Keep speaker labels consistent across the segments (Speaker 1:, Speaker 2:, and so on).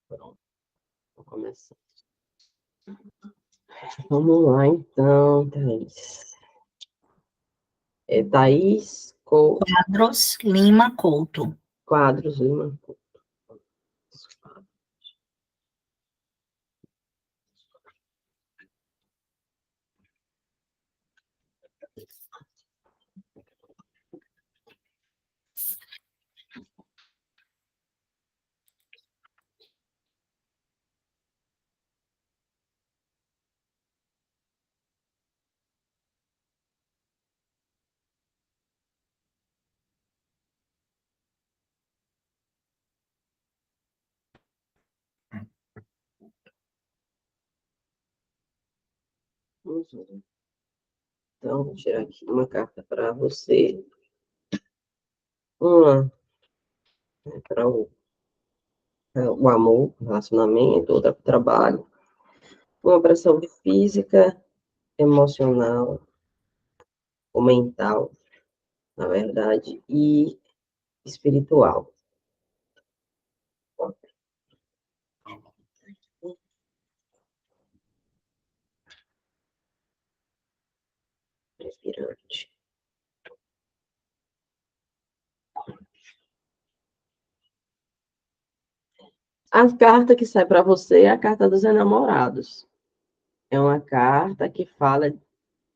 Speaker 1: Pronto, vou começar. Vamos lá, então, Thaís. Thaís
Speaker 2: Quadros Lima Couto.
Speaker 1: Quadros Lima. Vamos lá. Então, vou tirar aqui uma carta para você. Uma para o amor, relacionamento, outra para o trabalho. Uma para a saúde física, emocional, ou mental, na verdade, e espiritual. Respirante. A carta que sai para você é a carta dos enamorados. É uma carta que fala,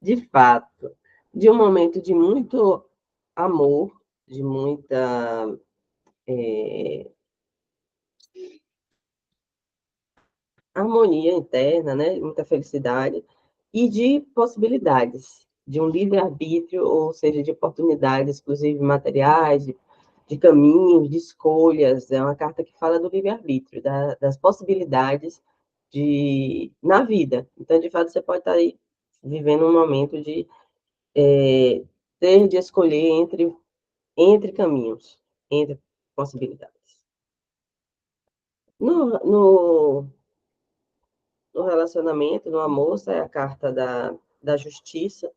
Speaker 1: de fato, de um momento de muito amor, de muita harmonia interna, né? Muita felicidade e de possibilidades, de um livre-arbítrio, ou seja, de oportunidades, inclusive materiais, de caminhos, de escolhas. É uma carta que fala do livre-arbítrio, das possibilidades na vida. Então, de fato, você pode estar aí vivendo um momento de ter de escolher entre caminhos, entre possibilidades. No relacionamento, no amor, sai a carta da justiça,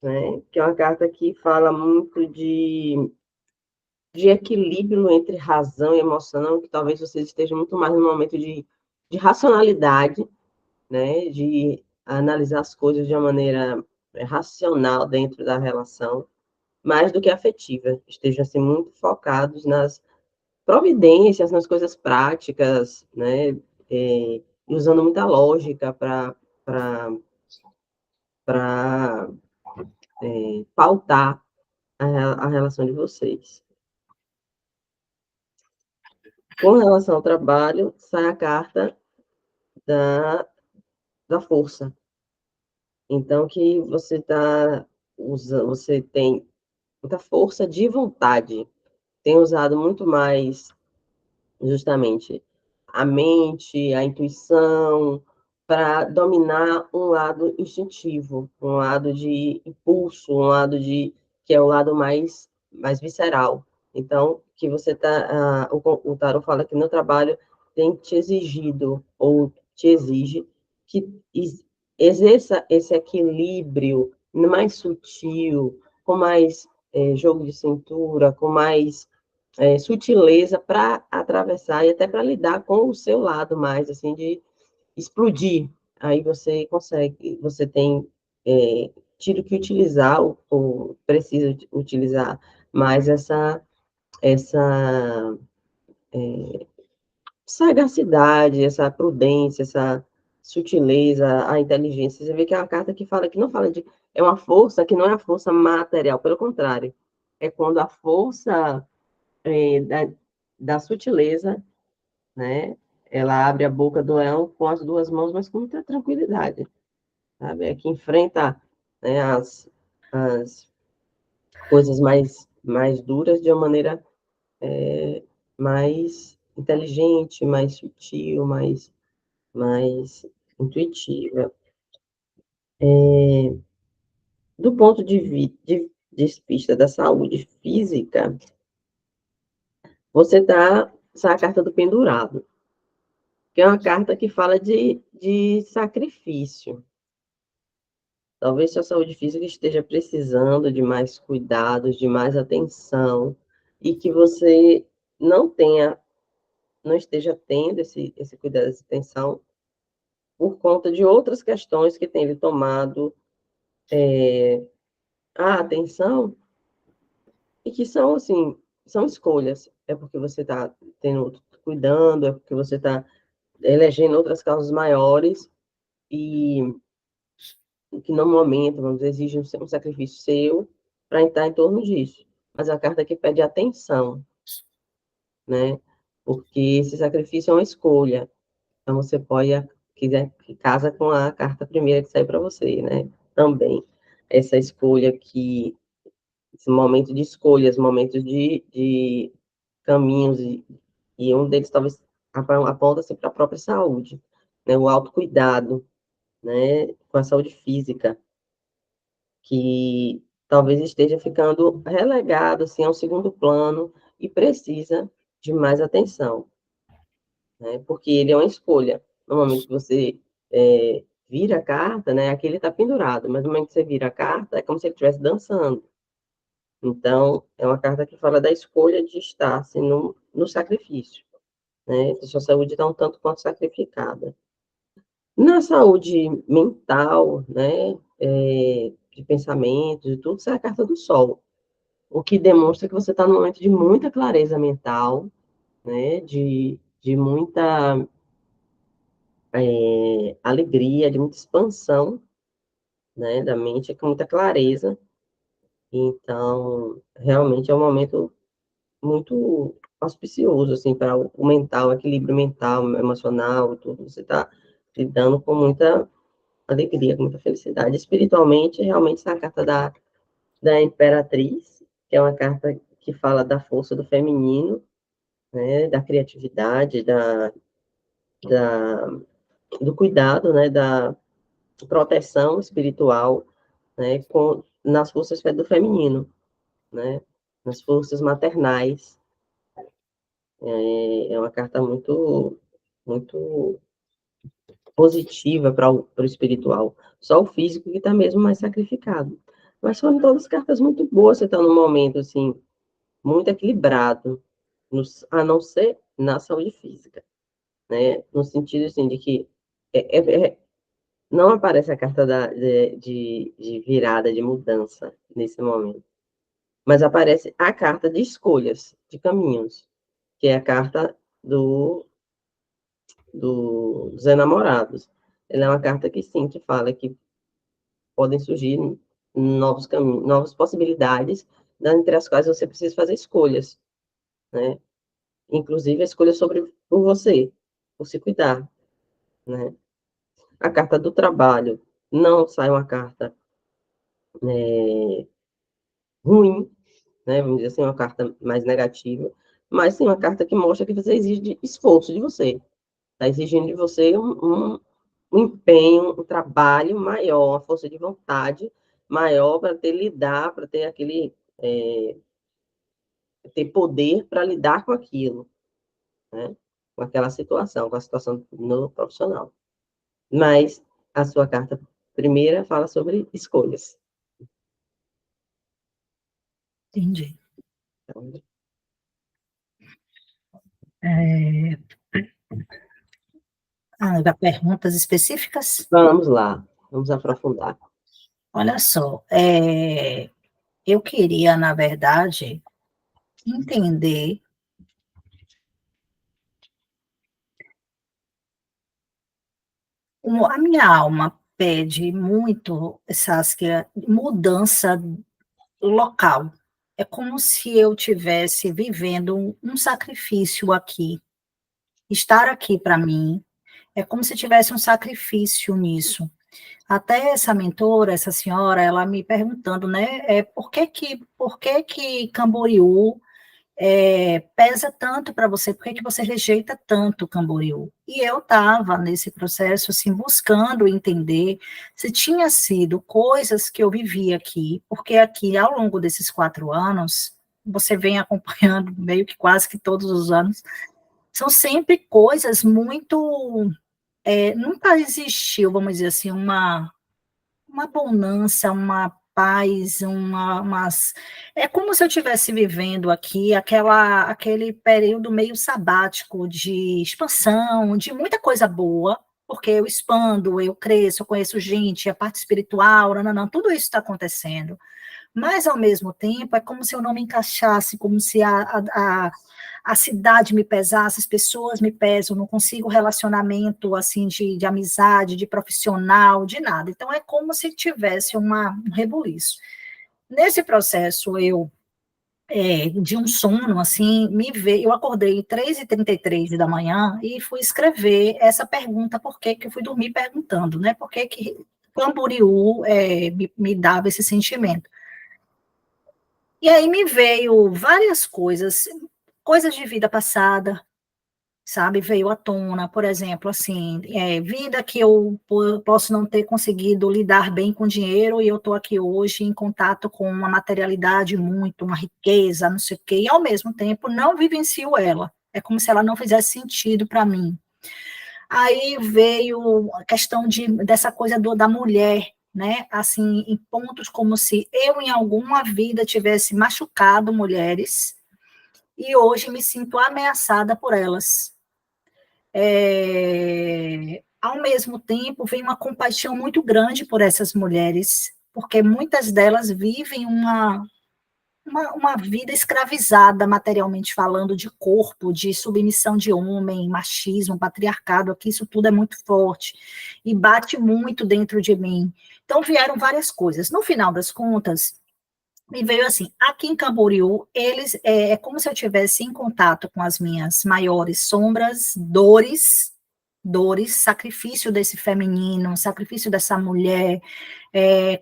Speaker 1: né? Que é uma carta que fala muito de equilíbrio entre razão e emoção, que talvez vocês estejam muito mais no momento de racionalidade, né? De analisar as coisas de uma maneira racional dentro da relação, mais do que afetiva. Estejam assim, muito focados nas providências, nas coisas práticas, né? Usando muita lógica para pautar a relação de vocês. Com relação ao trabalho, sai a carta da força. Então, que você está usando, você tem muita força de vontade, tem usado muito mais justamente a mente, a intuição, para dominar um lado instintivo, um lado de impulso, um lado que é o lado mais visceral. Então, que você tá, o tarot fala que no trabalho tem te exigido, ou te exige, que exerça esse equilíbrio mais sutil, com mais jogo de cintura, com mais sutileza para atravessar e até para lidar com o seu lado mais, assim, de explodir. Aí você consegue, você tem tido que utilizar, ou precisa utilizar mais essa sagacidade, essa prudência, essa sutileza, a inteligência. Você vê que é uma carta que fala, que não fala de... É uma força que não é a força material, pelo contrário. É quando a força da sutileza, né? Ela abre a boca do leão com as duas mãos, mas com muita tranquilidade, sabe? É que enfrenta, né, as coisas mais duras de uma maneira mais inteligente, mais sutil, mais intuitiva. Do ponto de vista da saúde física, você está, essa é a carta do pendurado, que é uma carta que fala de sacrifício. Talvez sua saúde física esteja precisando de mais cuidados, de mais atenção, e que você não tenha não esteja tendo esse cuidado, essa atenção, por conta de outras questões que tem lhe tomado a atenção e que são, assim, são escolhas. É porque você está cuidando, é porque você está elegendo outras causas maiores e que no momento, vamos dizer, exige um sacrifício seu para entrar em torno disso. Mas a carta que pede atenção, né? Porque esse sacrifício é uma escolha. Então, você pode, quiser, que casa com a carta primeira que sai para você, né? Também. Essa escolha que, esse momento de escolhas, momentos de caminhos, e um deles talvez aponta-se para a própria saúde, né? O autocuidado, né? Com a saúde física, que talvez esteja ficando relegado, assim, ao segundo plano e precisa de mais atenção, né? Porque ele é uma escolha. No momento que você vira a carta, né? Aqui ele está pendurado, mas no momento que você vira a carta, é como se ele estivesse dançando. Então, é uma carta que fala da escolha de estar assim, no sacrifício, né? A sua saúde está um tanto quanto sacrificada. Na saúde mental, né? De pensamentos e tudo, isso é a carta do Sol, o que demonstra que você está num momento de muita clareza mental, né? De muita alegria, de muita expansão, né, da mente, com muita clareza. Então, realmente é um momento muito auspicioso, assim, para o mental, o equilíbrio mental, emocional, tudo. Você está lidando com muita alegria, com muita felicidade. Espiritualmente, realmente, essa é a carta da Imperatriz, que é uma carta que fala da força do feminino, né, da criatividade, da, do cuidado, né, da proteção espiritual, né, nas forças do feminino, né, nas forças maternais. É uma carta muito positiva para o espiritual. Só o físico que está mesmo mais sacrificado. Mas foram todas cartas muito boas, você está num momento, assim, muito equilibrado, a não ser na saúde física, né, no sentido, assim, de que é, é, é, não aparece a carta de virada, de mudança nesse momento. Mas aparece a carta de escolhas, de caminhos, que é a carta dos enamorados. Ela é uma carta que sim, que fala que podem surgir novos caminhos, novas possibilidades, entre as quais você precisa fazer escolhas, né? Inclusive a escolha sobre por você, por se cuidar, né? A carta do trabalho, não sai uma carta ruim, né? Vamos dizer assim, uma carta mais negativa, mas sim uma carta que mostra que você exige esforço de você, está exigindo de você um empenho, um trabalho maior, uma força de vontade maior para lidar, para ter ter poder para lidar com aquilo, né? Com aquela situação, com a situação no profissional. Mas a sua carta primeira fala sobre escolhas.
Speaker 2: Entendi.
Speaker 1: Então,
Speaker 2: É, dá perguntas específicas?
Speaker 1: vamos lá, vamos aprofundar.
Speaker 2: Olha só, eu queria, na verdade, entender a minha alma pede muito, Saskia, mudança local. É como se eu tivesse vivendo um sacrifício aqui. Estar aqui para mim é como se tivesse um sacrifício nisso. Até essa mentora, essa senhora, ela me perguntando, né, por que que Camboriú pesa tanto para você, por que que você rejeita tanto Camboriú? E eu estava nesse processo, assim, buscando entender se tinha sido coisas que eu vivi aqui, porque aqui, ao longo desses 4 anos, você vem acompanhando meio que quase que todos os anos, são sempre coisas muito... nunca existiu, vamos dizer assim, uma bonança, uma paz, é como se eu estivesse vivendo aqui aquele período meio sabático de expansão, de muita coisa boa, porque eu expando, eu cresço, eu conheço gente, a parte espiritual, não, tudo isso está acontecendo. Mas, ao mesmo tempo, é como se eu não me encaixasse, como se a cidade me pesasse, as pessoas me pesam, não consigo relacionamento, assim, de amizade, de profissional, de nada. Então, é como se tivesse um rebuliço. Nesse processo, de um sono, assim, eu acordei 3h33 da manhã e fui escrever essa pergunta, por que que eu fui dormir perguntando, né, por que que Camboriú me dava esse sentimento. E aí me veio várias coisas de vida passada, sabe, veio à tona, por exemplo, assim, vida que eu posso não ter conseguido lidar bem com dinheiro e eu estou aqui hoje em contato com uma materialidade muito, uma riqueza, não sei o quê, e ao mesmo tempo não vivencio ela, é como se ela não fizesse sentido para mim. Aí veio a questão dessa coisa da mulher, né? Assim, em pontos como se eu, em alguma vida, tivesse machucado mulheres e hoje me sinto ameaçada por elas. Ao mesmo tempo, vem uma compaixão muito grande por essas mulheres, porque muitas delas vivem uma vida escravizada, materialmente falando, de corpo, de submissão de homem, machismo, patriarcado, aqui isso tudo é muito forte e bate muito dentro de mim. Então vieram várias coisas. No final das contas, me veio assim, aqui em Camboriú, é como se eu estivesse em contato com as minhas maiores sombras, dores, sacrifício desse feminino, sacrifício dessa mulher,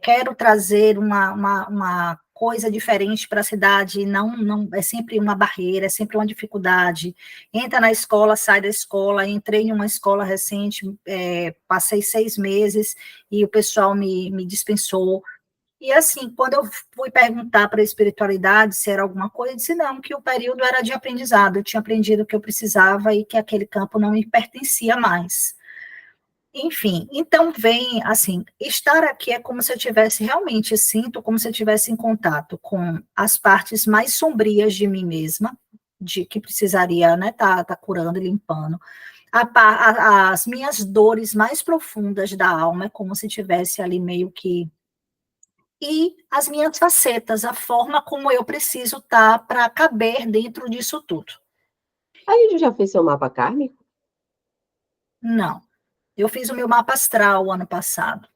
Speaker 2: quero trazer uma coisa diferente para a cidade, não é sempre uma barreira, é sempre uma dificuldade. Entra na escola, sai da escola, entrei em uma escola recente, passei 6 meses e o pessoal me dispensou. E assim, quando eu fui perguntar para a espiritualidade se era alguma coisa, eu disse não, que o período era de aprendizado, eu tinha aprendido o que eu precisava e que aquele campo não me pertencia mais. Enfim, então vem, assim, estar aqui é como se eu tivesse realmente, sinto como se eu tivesse em contato com as partes mais sombrias de mim mesma, de que precisaria, né, tá curando e limpando. As minhas dores mais profundas da alma, é como se tivesse ali meio que e as minhas facetas, a forma como eu preciso estar para caber dentro disso tudo.
Speaker 1: A gente já fez seu mapa kármico?
Speaker 2: Não. Eu fiz o meu mapa astral ano passado.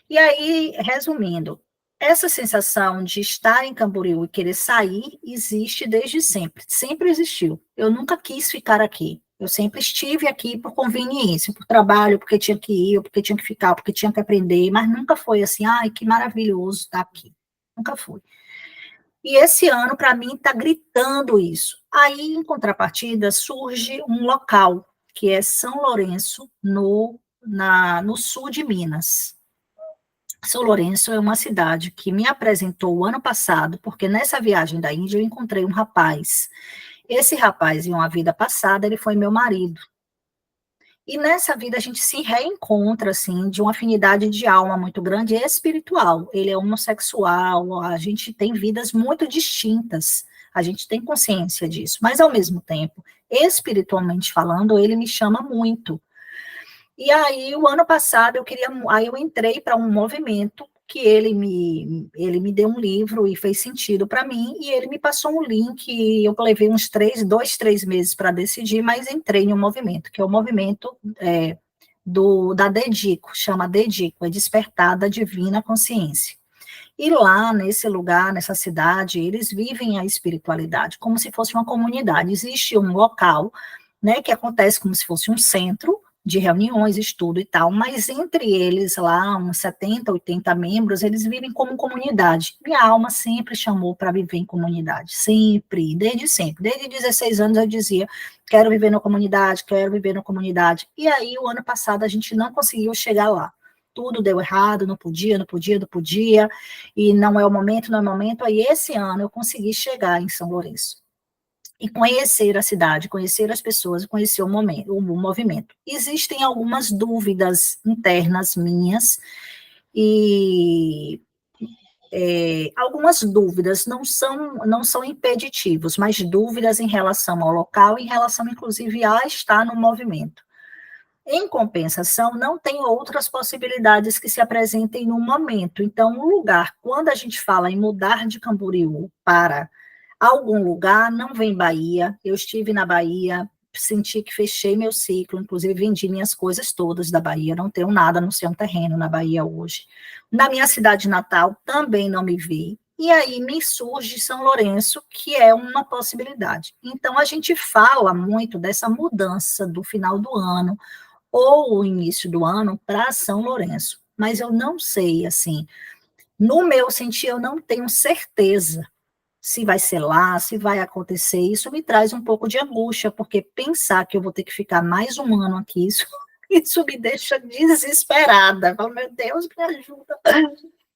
Speaker 2: E aí, resumindo, essa sensação de estar em Camboriú e querer sair existe desde sempre. Sempre existiu. Eu nunca quis ficar aqui. Eu sempre estive aqui por conveniência, por trabalho, porque tinha que ir, porque tinha que ficar, porque tinha que aprender, mas nunca foi assim, ai, que maravilhoso estar aqui. Nunca foi. E esse ano, para mim, está gritando isso. Aí, em contrapartida, surge um local, que é São Lourenço, no sul de Minas. São Lourenço é uma cidade que me apresentou o ano passado, porque nessa viagem da Índia eu encontrei um rapaz. Esse rapaz, em uma vida passada, ele foi meu marido. E nessa vida a gente se reencontra, assim, de uma afinidade de alma muito grande e espiritual. Ele é homossexual, a gente tem vidas muito distintas, a gente tem consciência disso, mas ao mesmo tempo, espiritualmente falando, ele me chama muito. E aí, o ano passado, aí eu entrei para um movimento que ele me deu um livro e fez sentido para mim, e ele me passou um link, e eu levei uns 2, 3 meses para decidir, mas entrei em um movimento, que é o movimento da Dedico, chama Dedico, é Despertar da Divina Consciência. E lá, nesse lugar, nessa cidade, eles vivem a espiritualidade como se fosse uma comunidade. Existe um local, né, que acontece como se fosse um centro de reuniões, estudo e tal, mas entre eles lá, uns 70, 80 membros, eles vivem como comunidade. Minha alma sempre chamou para viver em comunidade, sempre, desde 16 anos eu dizia, quero viver na comunidade, quero viver na comunidade, e aí o ano passado a gente não conseguiu chegar lá, tudo deu errado, não podia, e não é o momento, não é o momento, aí esse ano eu consegui chegar em São Lourenço e conhecer a cidade, conhecer as pessoas, conhecer o movimento. Existem algumas dúvidas internas minhas, e algumas dúvidas, não são impeditivos, mas dúvidas em relação ao local, em relação, inclusive, a estar no movimento. Em compensação, não tem outras possibilidades que se apresentem no momento. Então, o lugar, quando a gente fala em mudar de Camboriú para algum lugar, não vem Bahia. Eu estive na Bahia, senti que fechei meu ciclo, inclusive vendi minhas coisas todas da Bahia, não tenho nada no seu terreno na Bahia hoje. Na minha cidade natal, também não me vi. E aí me surge São Lourenço, que é uma possibilidade. Então, a gente fala muito dessa mudança do final do ano, ou o início do ano para São Lourenço. Mas eu não sei, assim, no meu sentir, eu não tenho certeza se vai ser lá, se vai acontecer. Isso me traz um pouco de angústia, porque pensar que eu vou ter que ficar mais um ano aqui, isso me deixa desesperada. Falo, meu Deus, me ajuda.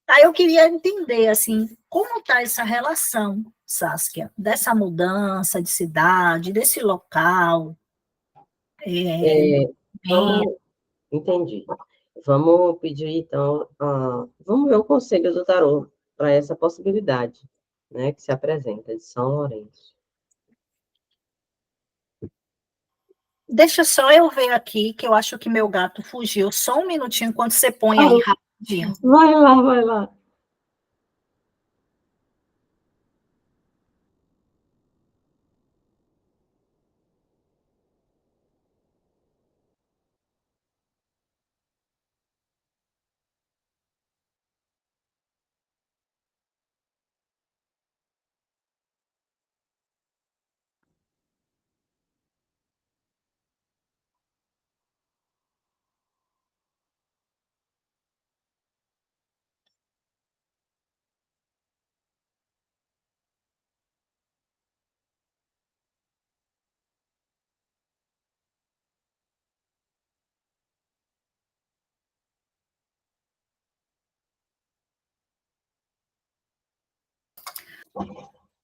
Speaker 2: Aí eu queria entender, assim, como está essa relação, Saskia, dessa mudança de cidade, desse local,
Speaker 1: É,
Speaker 2: bem,
Speaker 1: vamos, entendi. Vamos pedir, então, vamos ver o conselho do tarô para essa possibilidade, né, que se apresenta, de São Lourenço.
Speaker 2: deixa só eu ver aqui, que eu acho que meu gato fugiu. Só um minutinho, enquanto você põe aí rapidinho.
Speaker 1: Vai lá, vai lá.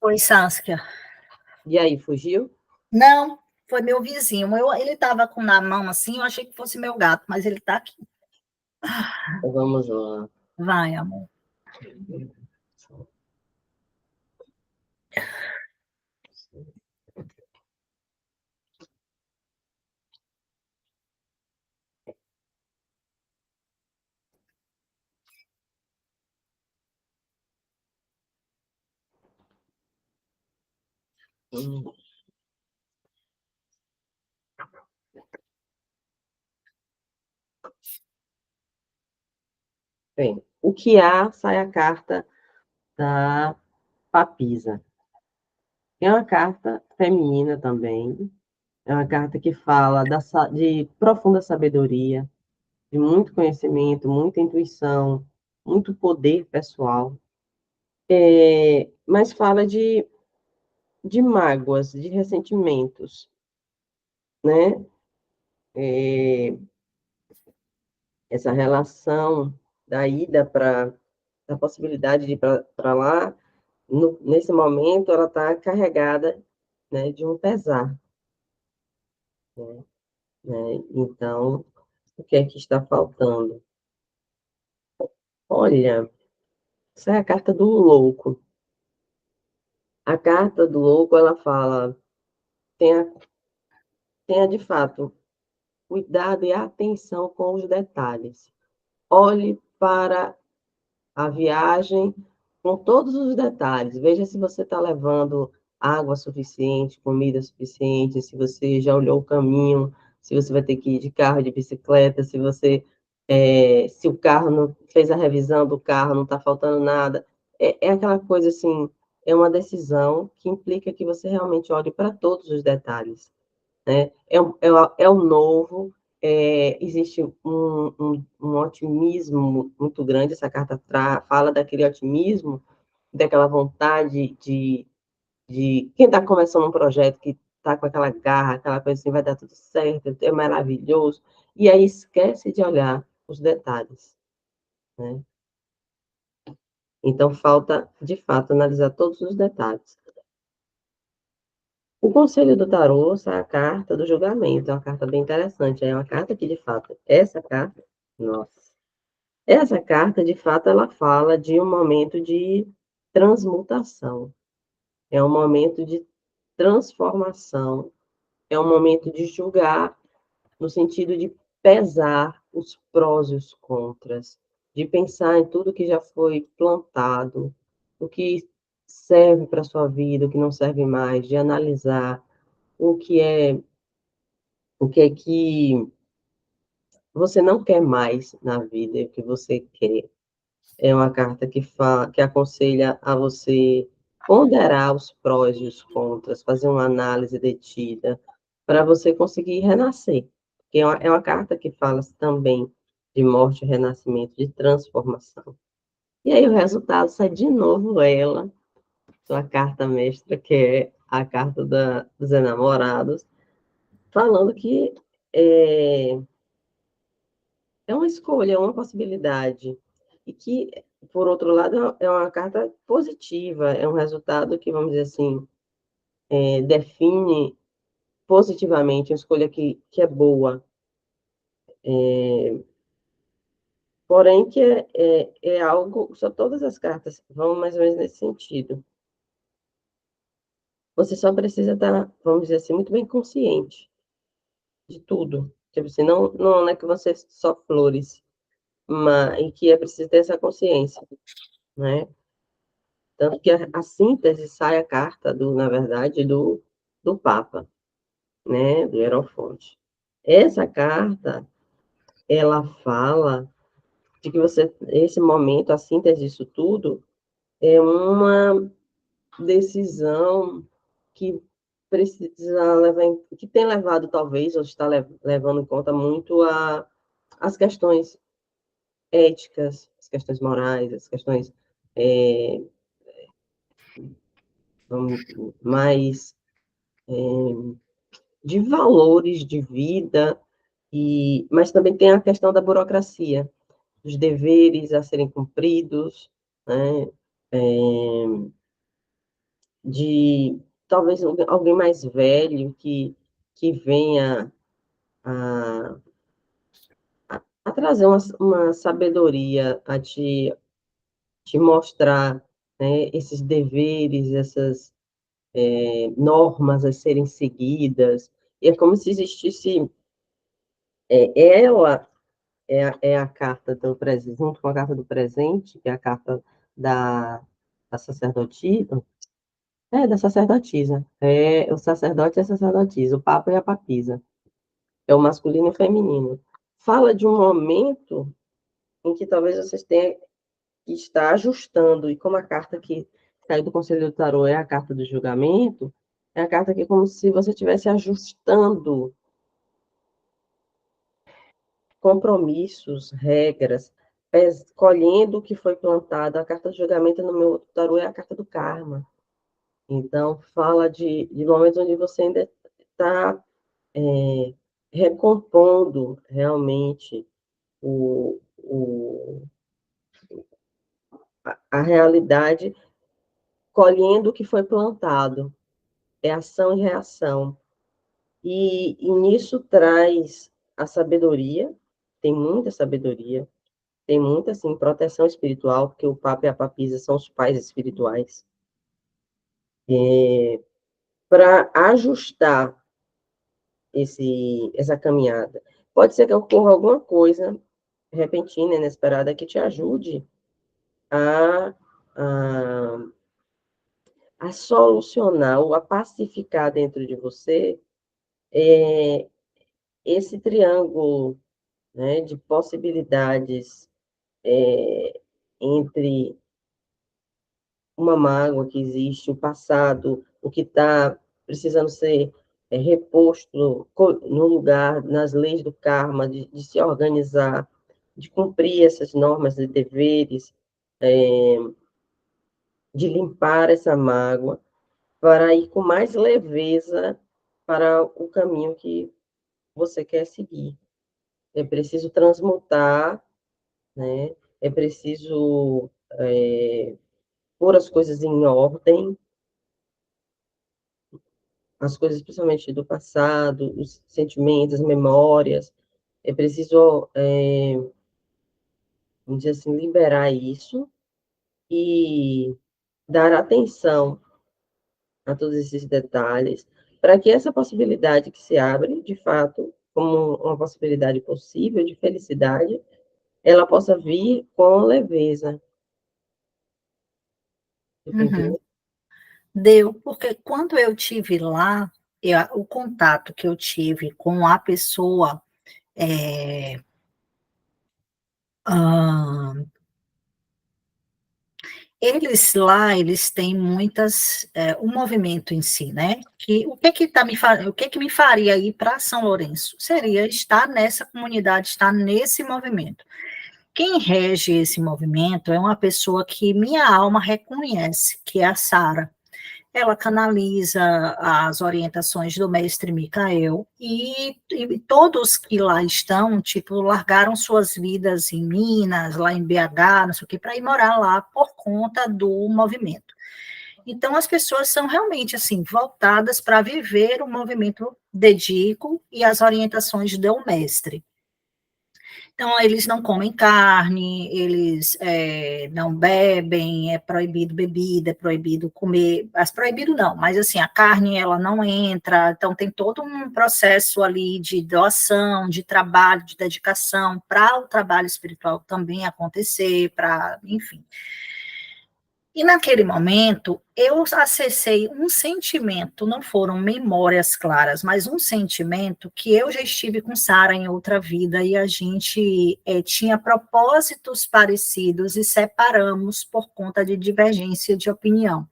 Speaker 2: Oi, Saskia.
Speaker 1: E aí, fugiu?
Speaker 2: Não, foi meu vizinho. Ele estava com na mão assim, eu achei que fosse meu gato, mas ele está aqui.
Speaker 1: Então, vamos lá.
Speaker 2: Vai, amor.
Speaker 1: Hum, Bem, o que há, sai a carta da papisa. É uma carta feminina também, é uma carta que fala de profunda sabedoria, de muito conhecimento, muita intuição, muito poder pessoal, mas fala de mágoas, de ressentimentos, né? É, essa relação da ida para a possibilidade de ir para lá, nesse momento, ela está carregada, né, de um pesar, né? Então, o que é que está faltando? Olha, essa é a carta do louco. A carta do louco, ela fala, tenha, tenha de fato cuidado e atenção com os detalhes. Olhe para a viagem com todos os detalhes. Veja se você está levando água suficiente, comida suficiente, se você já olhou o caminho, se você vai ter que ir de carro, de bicicleta, se o carro não fez a revisão do carro, não está faltando nada. É aquela coisa assim, é uma decisão que implica que você realmente olhe para todos os detalhes, né? É o novo, existe um otimismo muito grande, essa carta fala daquele otimismo, daquela vontade de quem está começando um projeto que está com aquela garra, aquela coisa assim, vai dar tudo certo, é maravilhoso, e aí esquece de olhar os detalhes, né? Então, falta, de fato, analisar todos os detalhes. O conselho do tarô sai a carta do julgamento, é uma carta bem interessante, é uma carta que, de fato, essa carta, nossa, Essa carta, de fato, ela fala de um momento de transmutação, é um momento de transformação, é um momento de julgar, no sentido de pesar os prós e os contras, de pensar em tudo que já foi plantado, o que serve para a sua vida, o que não serve mais, de analisar o que é que você não quer mais na vida e o que você quer. É uma carta que aconselha a você ponderar os prós e os contras, fazer uma análise detida, para você conseguir renascer. Porque é uma carta que fala também de morte, renascimento, de transformação. E aí o resultado sai de novo ela, sua carta mestra, que é a carta dos enamorados, falando que é, é uma escolha, é uma possibilidade. E que, por outro lado, é uma carta positiva, é um resultado que, vamos dizer assim, define positivamente, uma escolha que é boa. Porém, que é algo, só todas as cartas vão mais ou menos nesse sentido. Você só precisa estar, vamos dizer assim, muito bem consciente de tudo. Tipo assim, não é que você só flores, mas e que é preciso ter essa consciência, né? Tanto que a síntese sai a carta, na verdade, do Papa, né, do Hierofonte. Essa carta, ela fala de que esse momento, a síntese disso tudo, é uma decisão que precisa levar, que tem levado, talvez, ou está levando em conta muito as questões éticas, as questões morais, as questões é, mais de valores de vida, mas também tem a questão da burocracia, dos deveres a serem cumpridos, né? De talvez alguém mais velho que venha a, a trazer uma sabedoria, a te mostrar, né, esses deveres, essas normas a serem seguidas. E é como se existisse ela é a carta do presente, junto com a carta do presente, que é a carta da, da sacerdotisa, da sacerdotisa. É o sacerdote e a sacerdotisa, o papa e a papisa. É o masculino e o feminino. Fala de um momento em que talvez vocês tenham que estar ajustando, e como a carta que caiu do Conselho do Tarô é a carta do julgamento, é a carta que é como se você estivesse ajustando compromissos, regras, colhendo o que foi plantado. A carta do julgamento no meu tarô é a carta do karma. Então, fala de momentos onde você ainda está recompondo realmente a realidade, colhendo o que foi plantado. É ação e reação. E nisso traz a sabedoria, tem muita, assim, proteção espiritual, porque o Papa e a Papisa são os pais espirituais, para ajustar essa caminhada. Pode ser que ocorra alguma coisa repentina, inesperada, que te ajude a, a, a solucionar ou a pacificar dentro de você esse triângulo, né, de possibilidades entre uma mágoa que existe, o passado, o que está precisando ser reposto no lugar, nas leis do karma, de se organizar, de cumprir essas normas e deveres, de limpar essa mágoa, para ir com mais leveza para o caminho que você quer seguir. É preciso transmutar, né? É preciso pôr as coisas em ordem, as coisas principalmente do passado, os sentimentos, as memórias. É preciso vamos dizer assim, liberar isso e dar atenção a todos esses detalhes, para que essa possibilidade que se abre, de fato, como uma possibilidade possível de felicidade, ela possa vir com leveza.
Speaker 2: Uhum.
Speaker 1: Entendeu?
Speaker 2: Deu, porque quando eu tive lá, o contato que eu tive com a pessoa, é, ah, eles lá, eles têm muitas, o movimento em si, né? O que que me faria ir para São Lourenço? Seria estar nessa comunidade, estar nesse movimento. Quem rege esse movimento é uma pessoa que minha alma reconhece, que é a Sara. Ela canaliza as orientações do mestre Micael e todos que lá estão, tipo, largaram suas vidas em Minas, lá em BH, não sei o que, para ir morar lá por conta do movimento. Então, as pessoas são realmente, assim, voltadas para viver o movimento Dedico e as orientações do mestre. Então, eles não comem carne, eles não bebem, é proibido bebida, é proibido comer, mas proibido não, mas assim, a carne ela não entra, então tem todo um processo ali de doação, de trabalho, de dedicação para o trabalho espiritual também acontecer, para, enfim. E naquele momento, eu acessei um sentimento, não foram memórias claras, mas um sentimento que eu já estive com Sara em outra vida e a gente tinha propósitos parecidos e separamos por conta de divergência de opinião.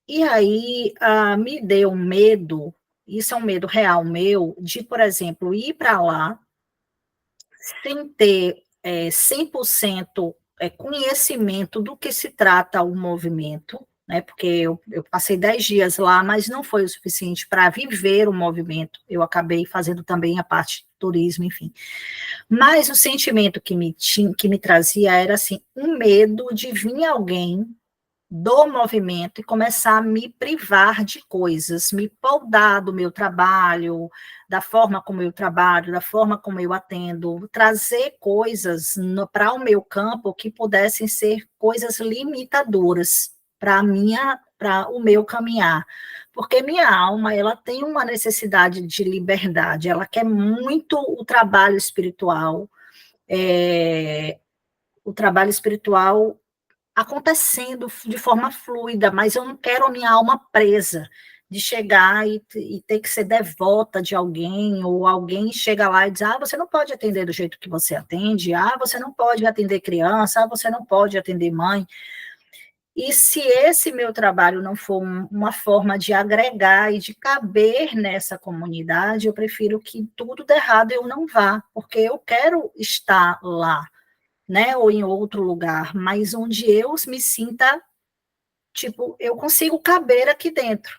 Speaker 2: E aí me deu um medo, isso é um medo real meu, de, por exemplo, ir para lá sem ter 100% conhecimento do que se trata o movimento, né, porque eu passei 10 dias lá, mas não foi o suficiente para viver o movimento, eu acabei fazendo também a parte do turismo, enfim. Mas o sentimento que me trazia era assim, um medo de vir alguém do movimento e começar a me privar de coisas, me podar do meu trabalho, da forma como eu trabalho, da forma como eu atendo, trazer coisas para o meu campo que pudessem ser coisas limitadoras para o meu caminhar. Porque minha alma, ela tem uma necessidade de liberdade, ela quer muito o trabalho espiritual acontecendo de forma fluida, mas eu não quero a minha alma presa, de chegar e ter que ser devota de alguém, ou alguém chega lá e diz, você não pode atender do jeito que você atende, você não pode atender criança, você não pode atender mãe. E se esse meu trabalho não for uma forma de agregar e de caber nessa comunidade, eu prefiro que tudo de errado eu não vá, porque eu quero estar lá, né, ou em outro lugar, mas onde eu me sinta, tipo, eu consigo caber aqui dentro,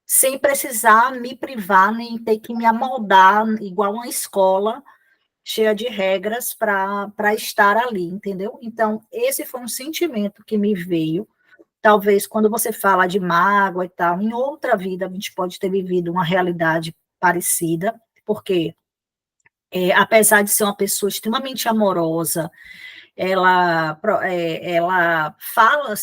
Speaker 2: sem precisar me privar, nem ter que me amoldar, igual uma escola cheia de regras para estar ali, entendeu? Então, esse foi um sentimento que me veio, talvez quando você fala de mágoa e tal, em outra vida a gente pode ter vivido uma realidade parecida, porque apesar de ser uma pessoa extremamente amorosa, ela fala,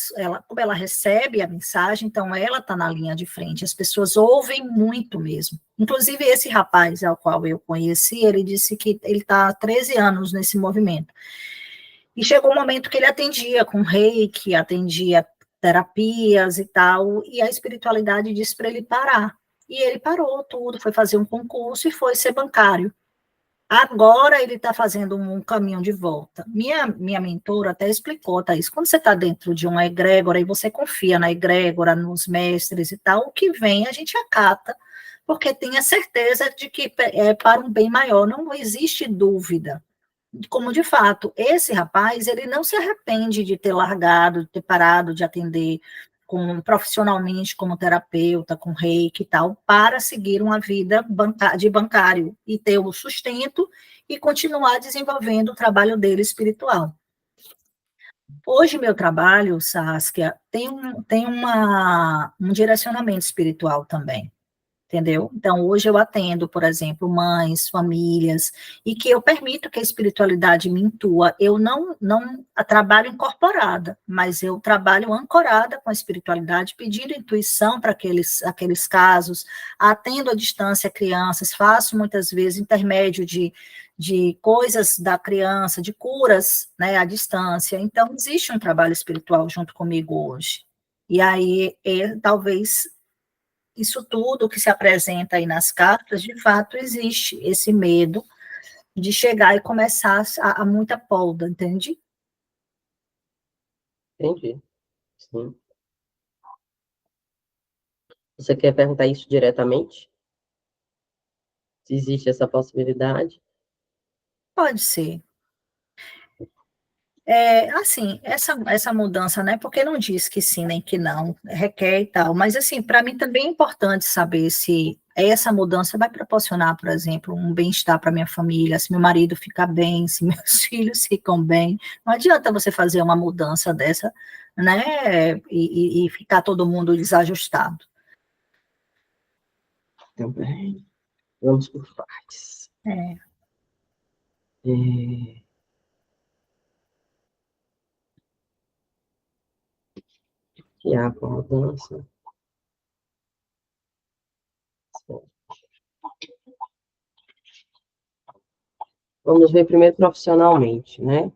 Speaker 2: como ela recebe a mensagem, então ela está na linha de frente, as pessoas ouvem muito mesmo. Inclusive, esse rapaz ao qual eu conheci, ele disse que ele está há 13 anos nesse movimento. E chegou um momento que ele atendia com reiki, atendia terapias e tal, e a espiritualidade disse para ele parar. E ele parou tudo, foi fazer um concurso e foi ser bancário. Agora ele está fazendo um caminho de volta. Minha mentora até explicou, Thaís, quando você está dentro de uma egrégora e você confia na egrégora, nos mestres e tal, o que vem a gente acata, porque tem a certeza de que é para um bem maior, não existe dúvida. Como de fato, esse rapaz, ele não se arrepende de ter largado, de ter parado de atender profissionalmente como terapeuta, com reiki e tal, para seguir uma vida de bancário e ter o sustento e continuar desenvolvendo o trabalho dele espiritual. Hoje, meu trabalho, Saskia, tem um direcionamento espiritual também. entendeu? Então, hoje eu atendo, por exemplo, mães, famílias, e que eu permito que a espiritualidade me intua. Eu não trabalho incorporada, mas eu trabalho ancorada com a espiritualidade, pedindo intuição para aqueles casos, atendo à distância crianças, faço muitas vezes intermédio de coisas da criança, de curas, né, à distância. Então, existe um trabalho espiritual junto comigo hoje. E aí, talvez isso tudo que se apresenta aí nas cartas, de fato, existe esse medo de chegar e começar a muita polda, entende?
Speaker 1: Entendi. Sim. Você quer perguntar isso diretamente? Se existe essa possibilidade?
Speaker 2: Pode ser. Assim, essa mudança, né? Porque não diz que sim nem que não, requer e tal. Mas, assim, para mim também é importante saber se essa mudança vai proporcionar, por exemplo, um bem-estar para minha família, se meu marido fica bem, se meus filhos ficam bem. Não adianta você fazer uma mudança dessa, né? E ficar todo mundo desajustado.
Speaker 1: Também. Vamos por partes.
Speaker 2: É,
Speaker 1: É, que há com a mudança. Vamos ver primeiro profissionalmente, né?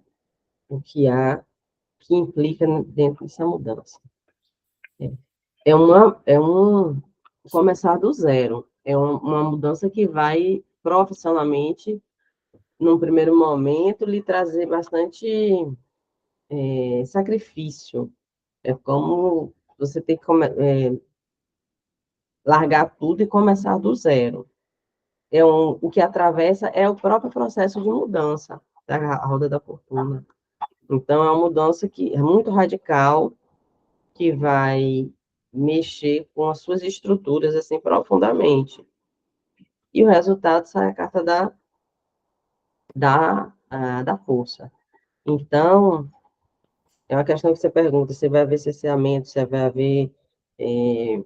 Speaker 1: O que há que implica dentro dessa mudança. É um começar do zero. É uma mudança que vai profissionalmente, num primeiro momento, lhe trazer bastante sacrifício. É como você tem que largar tudo e começar do zero. O que atravessa é o próprio processo de mudança da roda da fortuna. Então, é uma mudança que é muito radical, que vai mexer com as suas estruturas assim profundamente. E o resultado sai a carta da força. Então, é uma questão que você pergunta, se vai haver cesseamento, se vai haver é,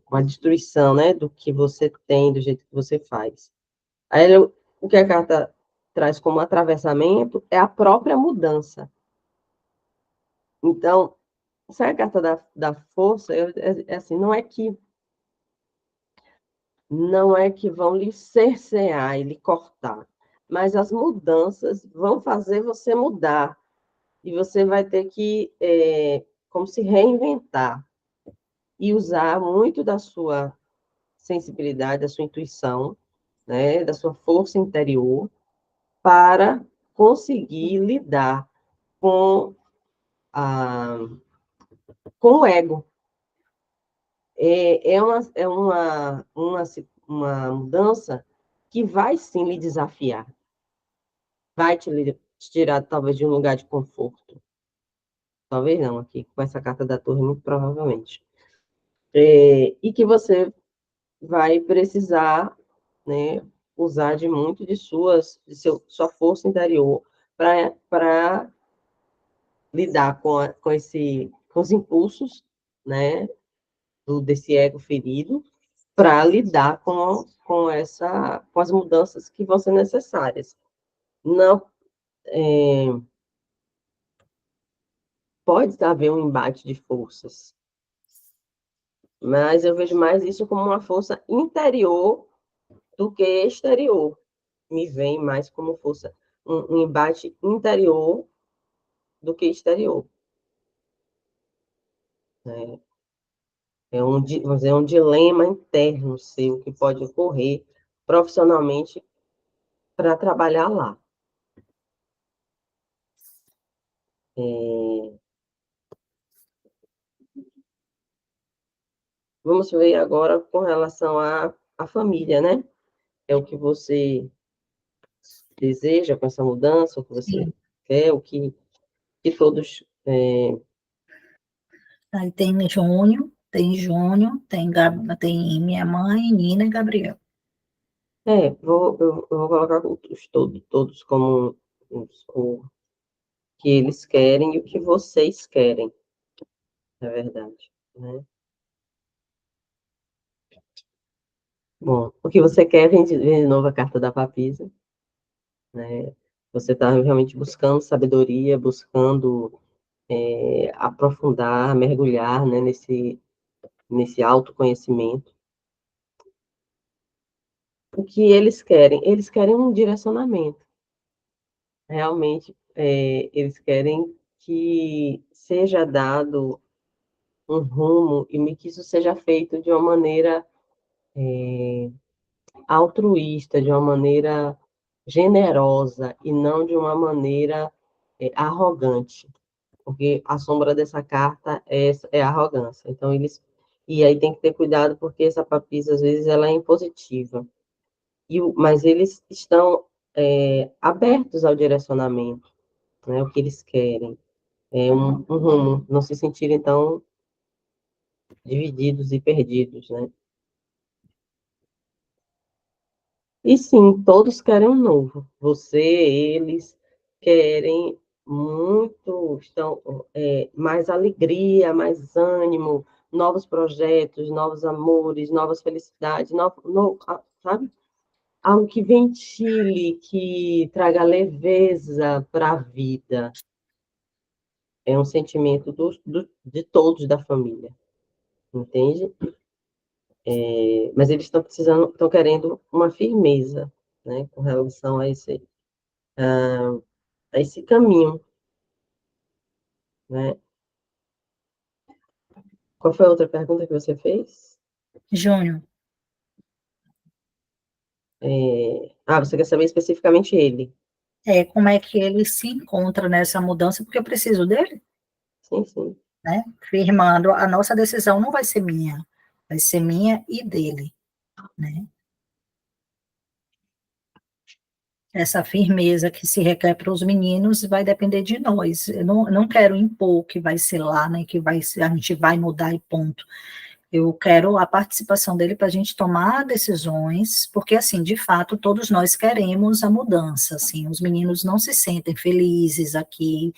Speaker 1: uma destruição, né, do que você tem, do jeito que você faz. Aí, o que a carta traz como atravessamento é a própria mudança. Então, essa é a carta da força, assim, não é que vão lhe cercear e lhe cortar, mas as mudanças vão fazer você mudar, e você vai ter que, como se reinventar, e usar muito da sua sensibilidade, da sua intuição, né, da sua força interior, para conseguir lidar com, a, com o ego. É uma mudança que vai sim lhe desafiar, vai te tirar talvez de um lugar de conforto. Talvez não, aqui com essa carta da torre, muito provavelmente. E que você vai precisar, né, usar de muito sua força interior para lidar com os impulsos, né, desse ego ferido, para lidar com as mudanças que vão ser necessárias. Não pode haver um embate de forças, mas eu vejo mais isso como uma força interior do que exterior. Me vem mais como força, um embate interior do que exterior. Né? Vamos dizer, um dilema interno seu que pode ocorrer profissionalmente para trabalhar lá. É, vamos ver agora com relação à família, né? É o que você deseja com essa mudança, o que você
Speaker 2: sim.
Speaker 1: quer, que todos.
Speaker 2: Aí tem minha mãe, Nina e Gabriel.
Speaker 1: Eu vou colocar todos como o que eles querem e o que vocês querem, na verdade, né? Bom, o que você quer vem de novo a carta da papisa, né? Você está realmente buscando sabedoria, buscando aprofundar, mergulhar, né, nesse autoconhecimento. O que eles querem? Eles querem um direcionamento. Realmente, eles querem que seja dado um rumo e que isso seja feito de uma maneira altruísta, de uma maneira generosa e não de uma maneira arrogante, porque a sombra dessa carta é a arrogância. Então, e aí tem que ter cuidado, porque essa papisa, às vezes, ela é impositiva. Mas eles estão abertos ao direcionamento, né, o que eles querem. É um rumo, não se sentirem tão divididos e perdidos, né? E sim, todos querem um novo. Você, eles querem muito, estão mais alegria, mais ânimo, novos projetos, novos amores, novas felicidades, sabe? Algo que ventile, que traga leveza para a vida. É um sentimento de todos da família, entende? Mas eles estão precisando, estão querendo uma firmeza, né, com relação a esse caminho, né? Qual foi a outra pergunta que você fez?
Speaker 2: Júnior,
Speaker 1: Você quer saber especificamente ele?
Speaker 2: como é que ele se encontra nessa mudança, porque eu preciso dele,
Speaker 1: Sim, sim.
Speaker 2: né? Firmando, a nossa decisão não vai ser minha e dele, né? Essa firmeza que se requer para os meninos vai depender de nós. Eu não quero impor que vai ser lá, né? Que a gente vai mudar e ponto. Eu quero a participação dele para a gente tomar decisões, porque, assim, de fato, todos nós queremos a mudança, assim, os meninos não se sentem felizes aqui,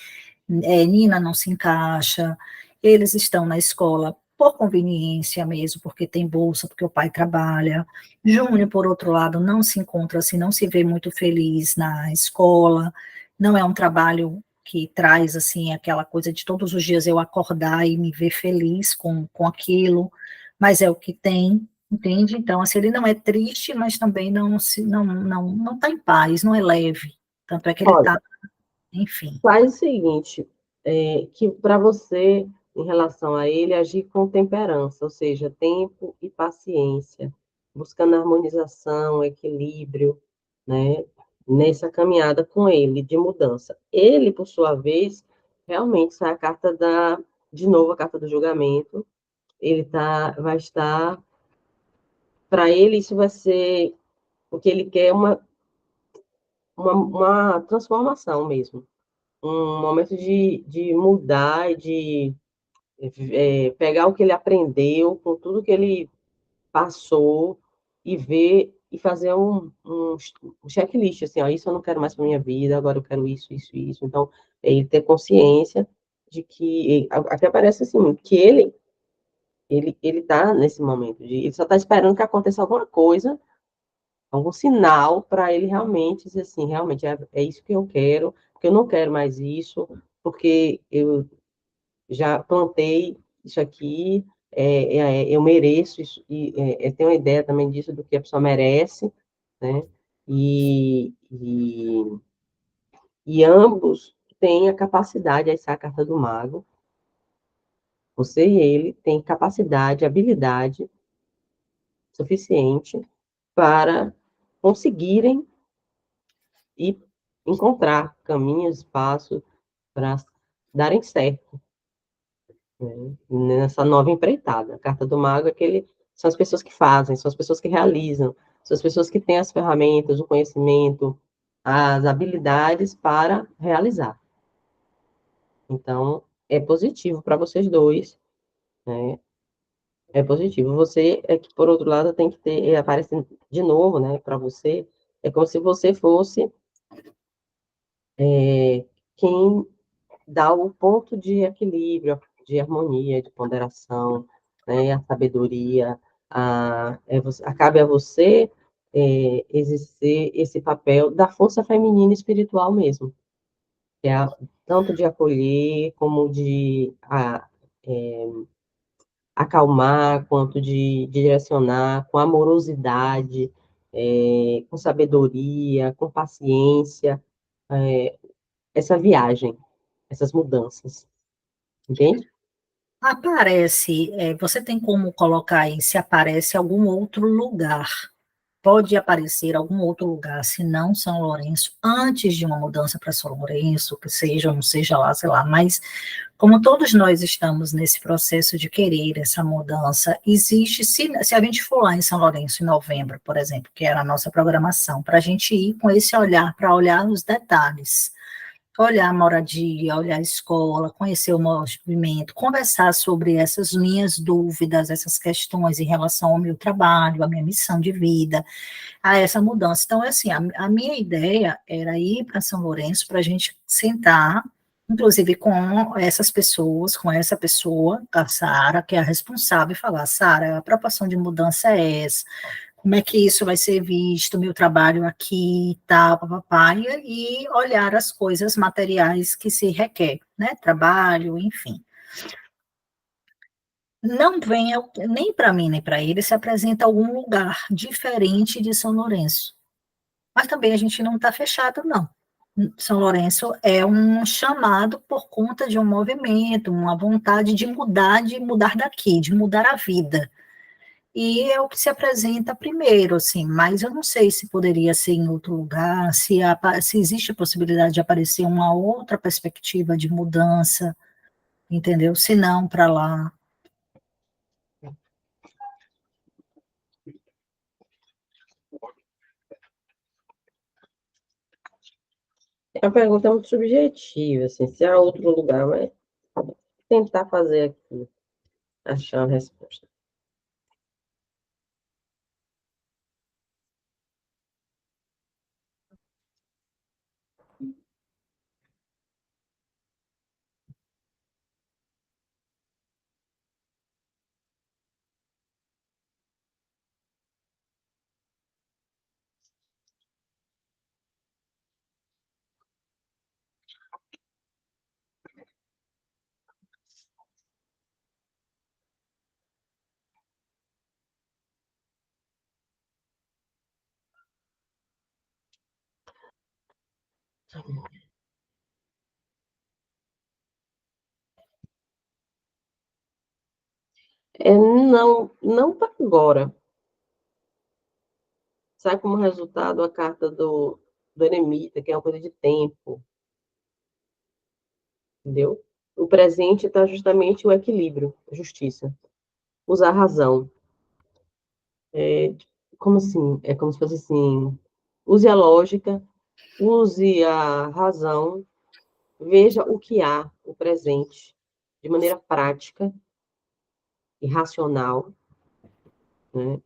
Speaker 2: Nina não se encaixa, eles estão na escola por conveniência mesmo, porque tem bolsa, porque o pai trabalha. Júnior, por outro lado, não se encontra assim, não se vê muito feliz na escola, não é um trabalho que traz assim aquela coisa de todos os dias eu acordar e me ver feliz com aquilo, mas é o que tem, entende? Então, assim, ele não é triste, mas também não está em paz, não é leve. Tanto é que ele está,
Speaker 1: Olha,
Speaker 2: enfim.
Speaker 1: faz o seguinte, que para você, em relação a ele, agir com temperança, ou seja, tempo e paciência, buscando harmonização, equilíbrio, né, nessa caminhada com ele de mudança. Ele, por sua vez, realmente sai a carta de novo, a carta do julgamento. Vai estar, para ele, isso vai ser o que ele quer, uma transformação mesmo, um momento de mudar, de pegar o que ele aprendeu, com tudo que ele passou, e ver e fazer um checklist, assim, ó, isso eu não quero mais para minha vida, agora eu quero isso, isso, isso. Então, ele ter consciência de que, até parece assim, que ele está nesse momento, ele só está esperando que aconteça alguma coisa, algum sinal para ele realmente dizer assim, realmente é isso que eu quero, porque eu não quero mais isso, porque eu já plantei isso aqui, eu mereço isso, e tenho uma ideia também disso, do que a pessoa merece, né? E, e, e ambos têm a capacidade, essa é a carta do mago, você e ele têm capacidade, habilidade suficiente para conseguirem e encontrar caminhos, passos para darem certo, né, nessa nova empreitada. A carta do mago são as pessoas que fazem, são as pessoas que realizam, são as pessoas que têm as ferramentas, o conhecimento, as habilidades para realizar. Então, é positivo para vocês dois, né? É positivo. Você é que, por outro lado, tem que ter, aparece de novo, né, para você, é como se você fosse quem dá o ponto de equilíbrio, de harmonia, de ponderação, né, a sabedoria. Cabe a você exercer esse papel da força feminina espiritual mesmo, que é tanto de acolher, como de é, acalmar, quanto de direcionar, com amorosidade, com sabedoria, com paciência, essa viagem, essas mudanças, entende?
Speaker 2: Aparece, você tem como colocar aí se aparece algum outro lugar? Pode aparecer algum outro lugar, se não São Lourenço, antes de uma mudança para São Lourenço, que seja ou não seja lá, sei lá, mas como todos nós estamos nesse processo de querer essa mudança, existe, se a gente for lá em São Lourenço em novembro, por exemplo, que era a nossa programação, para a gente ir com esse olhar, para olhar os detalhes, olhar a moradia, olhar a escola, conhecer o movimento, conversar sobre essas minhas dúvidas, essas questões em relação ao meu trabalho, à minha missão de vida, a essa mudança. Então, é assim, a minha ideia era ir para São Lourenço para a gente sentar, inclusive com essas pessoas, com essa pessoa, a Sara, que é a responsável, e falar, Sara, a proporção de mudança é essa, como é que isso vai ser visto, meu trabalho aqui e tal, papapá, e olhar as coisas materiais que se requer, né, trabalho, enfim. Não venha, nem para mim, nem para ele, se apresenta algum lugar diferente de São Lourenço. Mas também a gente não está fechado, não. São Lourenço é um chamado por conta de um movimento, uma vontade de mudar daqui, de mudar a vida. E é o que se apresenta primeiro, assim, mas eu não sei se poderia ser em outro lugar, se existe a possibilidade de aparecer uma outra perspectiva de mudança, entendeu? Se não, para lá.
Speaker 1: É uma pergunta muito subjetiva, assim, se há outro lugar, mas tentar fazer aqui, achar a resposta. Não para agora. Sai como resultado a carta do eremita, que é uma coisa de tempo, entendeu? O presente está justamente o equilíbrio, a justiça. Usar a razão. É, como assim? É como se fosse assim: use a lógica, use a razão, veja o que há, o presente, de maneira prática e racional, né?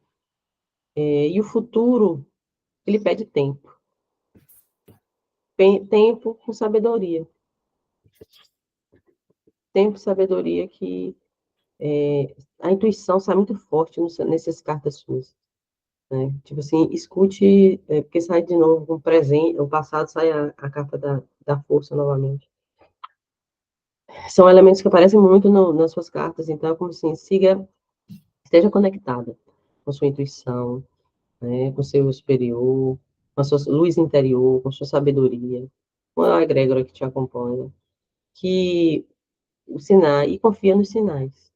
Speaker 1: E o futuro, ele pede tempo. Tempo com sabedoria. Tempo e sabedoria que a intuição sai muito forte nessas cartas suas. Né? Tipo assim, escute, porque sai de novo o presente, o passado sai a carta da força novamente. São elementos que aparecem muito nas suas cartas, então, como assim, esteja conectada com sua intuição, né, com seu superior, com a sua luz interior, com sua sabedoria, com a egrégora que te acompanha, que o sinal, e confia nos sinais,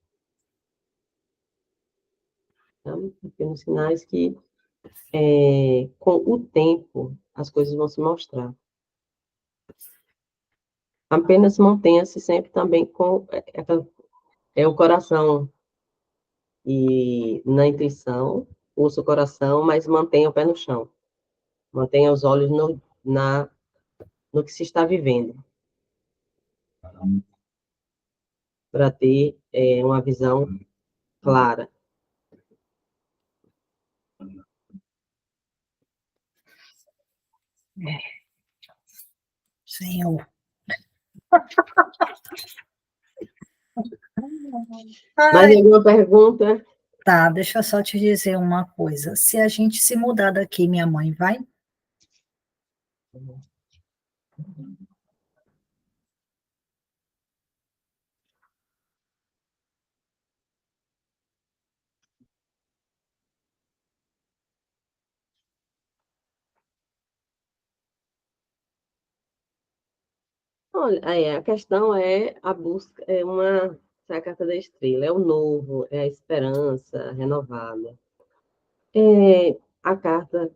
Speaker 1: tá? Confia nos sinais que, com o tempo, as coisas vão se mostrar. Apenas mantenha-se sempre também com o coração e na intuição, ouça o coração, mas mantenha o pé no chão. Mantenha os olhos no que se está vivendo, para ter uma visão clara.
Speaker 2: É, Senhor.
Speaker 1: Mais
Speaker 2: Ai,
Speaker 1: alguma pergunta?
Speaker 2: Tá, deixa eu só te dizer uma coisa. Se a gente se mudar daqui, minha mãe vai?
Speaker 1: Olha, aí a questão é a busca, é a carta da estrela, é o novo, é a esperança renovada. A carta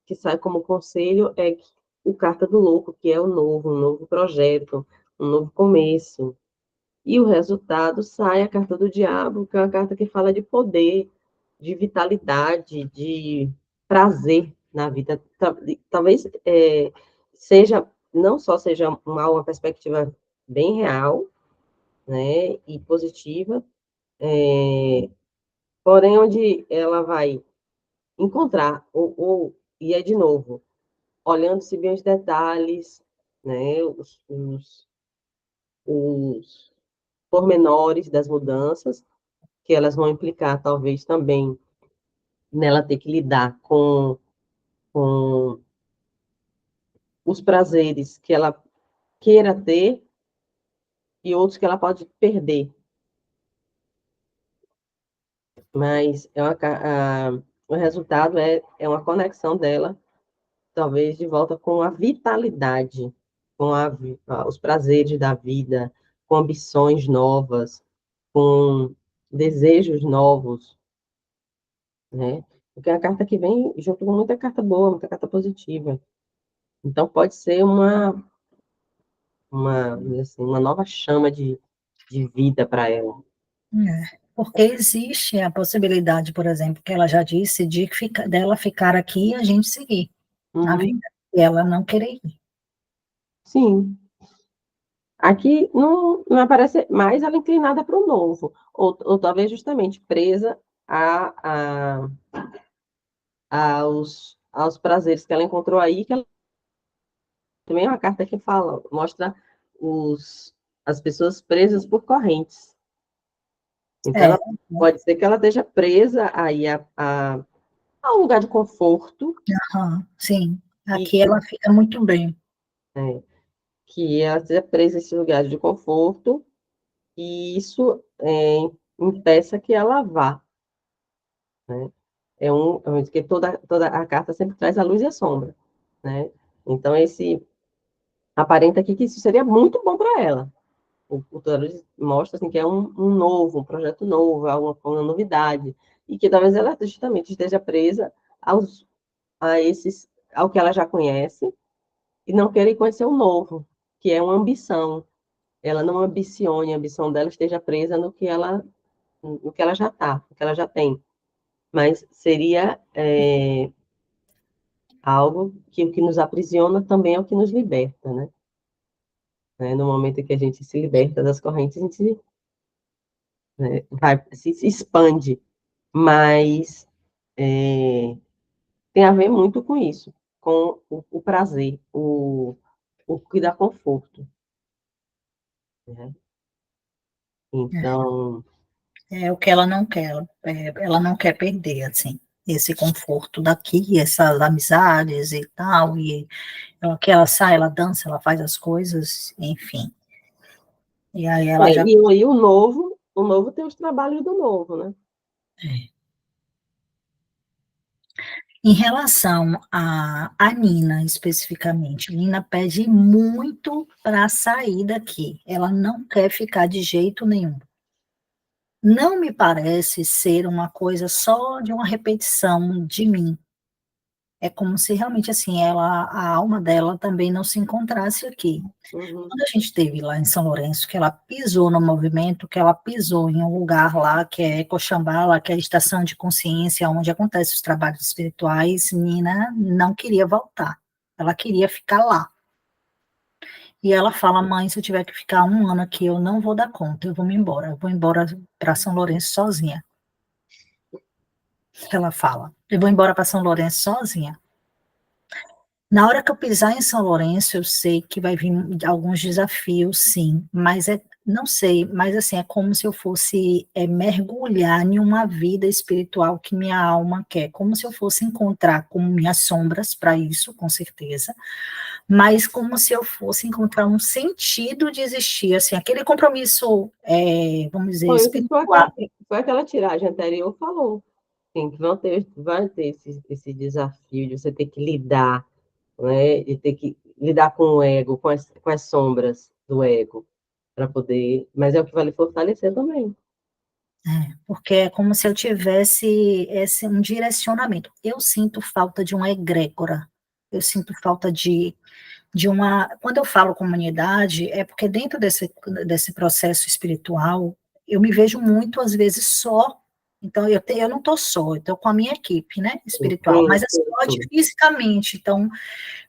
Speaker 1: que sai como conselho é o carta do louco, que é o novo, um novo projeto, um novo começo. E o resultado sai a carta do diabo, que é uma carta que fala de poder, de vitalidade, de prazer na vida. Talvez seja, não só seja uma perspectiva bem real, né, e positiva, porém onde ela vai encontrar, e é de novo, olhando-se bem os detalhes, né, os pormenores das mudanças, que elas vão implicar, talvez, também nela ter que lidar com os prazeres que ela queira ter e outros que ela pode perder. Mas o resultado é uma conexão dela, talvez, de volta com a vitalidade, os prazeres da vida, com ambições novas, com desejos novos, né? Porque é a carta que vem junto com muita carta boa, muita carta positiva. Então, pode ser uma nova chama de vida para ela.
Speaker 2: Porque existe a possibilidade, por exemplo, que ela já disse, dela ficar aqui e a gente seguir na vida.
Speaker 1: Uhum.
Speaker 2: E ela não querer ir.
Speaker 1: Sim. Aqui não aparece mais ela inclinada para o novo, ou talvez justamente presa a, aos prazeres que ela encontrou aí, que ela também é uma carta que fala, mostra as pessoas presas por correntes. Então,
Speaker 2: É,
Speaker 1: ela, pode ser que ela esteja presa aí a um lugar de conforto,
Speaker 2: sim.
Speaker 1: e
Speaker 2: Aqui ela fica muito bem.
Speaker 1: é, que ela esteja presa a esse lugar de conforto, e isso impeça que ela vá, né? Porque toda a carta sempre traz a luz e a sombra, né? Então, aparenta aqui que isso seria muito bom para ela. O tarot mostra assim, que é um projeto novo, uma novidade, e que talvez ela justamente esteja presa ao que ela já conhece, e não querer conhecer o novo, que é uma ambição. Ela não ambicione, a ambição dela esteja presa no que ela já está, no que ela já tem. Mas seria algo que o que nos aprisiona também é o que nos liberta, né? No momento em que a gente se liberta das correntes, a gente, né, se expande, mas tem a ver muito com isso, com o prazer, o que dá conforto, né? Então,
Speaker 2: É o que ela não quer. Ela não quer perder, assim, esse conforto daqui, essas amizades e tal, e que ela sai, ela dança, ela faz as coisas, enfim. E aí ela já.
Speaker 1: e aí o novo tem os trabalhos do novo, né?
Speaker 2: Em relação a Nina, especificamente, Nina pede muito para sair daqui. Ela não quer ficar de jeito nenhum. Não me parece ser uma coisa só de uma repetição de mim. É como se realmente assim a alma dela também não se encontrasse aqui.
Speaker 1: Uhum.
Speaker 2: Quando a gente esteve lá em São Lourenço, que ela pisou no movimento, que ela pisou em um lugar lá que é Coxambala, que é a estação de consciência, onde acontecem os trabalhos espirituais, Nina não queria voltar. Ela queria ficar lá. E ela fala, mãe, se eu tiver que ficar um ano aqui, eu não vou dar conta, eu vou me embora. Eu vou embora para São Lourenço sozinha. Ela fala, eu vou embora para São Lourenço sozinha. Na hora que eu pisar em São Lourenço, eu sei que vai vir alguns desafios, sim, mas não sei, mas assim, é como se eu fosse mergulhar em uma vida espiritual que minha alma quer, como se eu fosse encontrar com minhas sombras para isso, com certeza, mas como se eu fosse encontrar um sentido de existir, assim, aquele compromisso, vamos dizer,
Speaker 1: Foi o que
Speaker 2: espiritual.
Speaker 1: foi aquela tiragem anterior falou. Sim, que vai ter esse desafio de você ter que lidar, né? De ter que lidar com o ego, com as sombras do ego, para poder. Mas é o que vai lhe fortalecer também.
Speaker 2: Porque é como se eu tivesse um direcionamento. Eu sinto falta de uma egrégora, eu sinto falta de uma. Quando eu falo comunidade, é porque dentro desse processo espiritual, eu me vejo muito, às vezes, só. Então, eu não estou só, eu estou com a minha equipe, né, espiritual,
Speaker 1: Sim,
Speaker 2: mas é
Speaker 1: sim,
Speaker 2: só de
Speaker 1: sim.
Speaker 2: fisicamente. Então,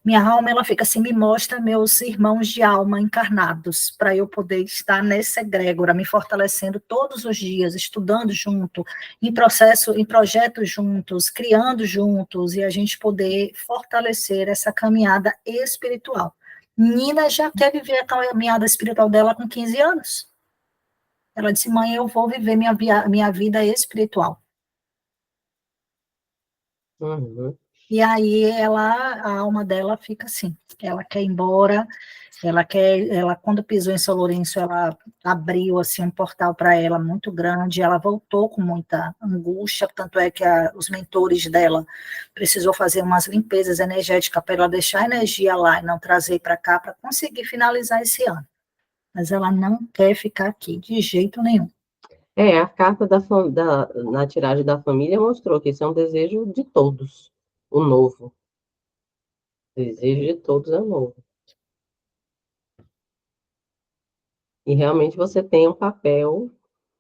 Speaker 2: minha alma, ela fica assim, me mostra meus irmãos de alma encarnados, para eu poder estar nessa egrégora, me fortalecendo todos os dias, estudando junto, em processo, em projetos juntos, criando juntos, e a gente poder fortalecer essa caminhada espiritual. Nina já quer viver a caminhada espiritual dela com 15 anos. Ela disse, mãe, eu vou viver minha vida espiritual.
Speaker 1: Uhum.
Speaker 2: E aí a alma dela fica assim, ela quer ir embora, ela quando pisou em São Lourenço, ela abriu assim um portal para ela muito grande, ela voltou com muita angústia, tanto é que os mentores dela precisou fazer umas limpezas energéticas para ela deixar a energia lá e não trazer para cá para conseguir finalizar esse ano. Mas ela não quer ficar aqui de jeito nenhum.
Speaker 1: A carta na tiragem da família mostrou que isso é um desejo de todos, o novo. O desejo de todos é o novo. E realmente você tem um papel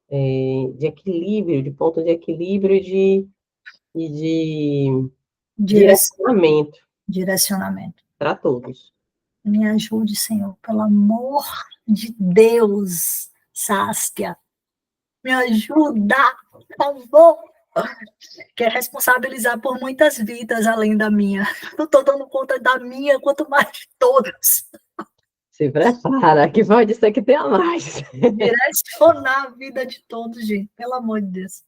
Speaker 1: de equilíbrio, de ponto de equilíbrio e de direcionamento
Speaker 2: Direcionamento.
Speaker 1: para todos.
Speaker 2: Me ajude, Senhor, pelo amor de Deus, Saskia. Me ajuda, por favor. Quer responsabilizar por muitas vidas além da minha. Não estou dando conta da minha, quanto mais de todas.
Speaker 1: Se prepara, que pode ser que tenha mais.
Speaker 2: Direcionar a vida de todos, gente. Pelo amor de Deus.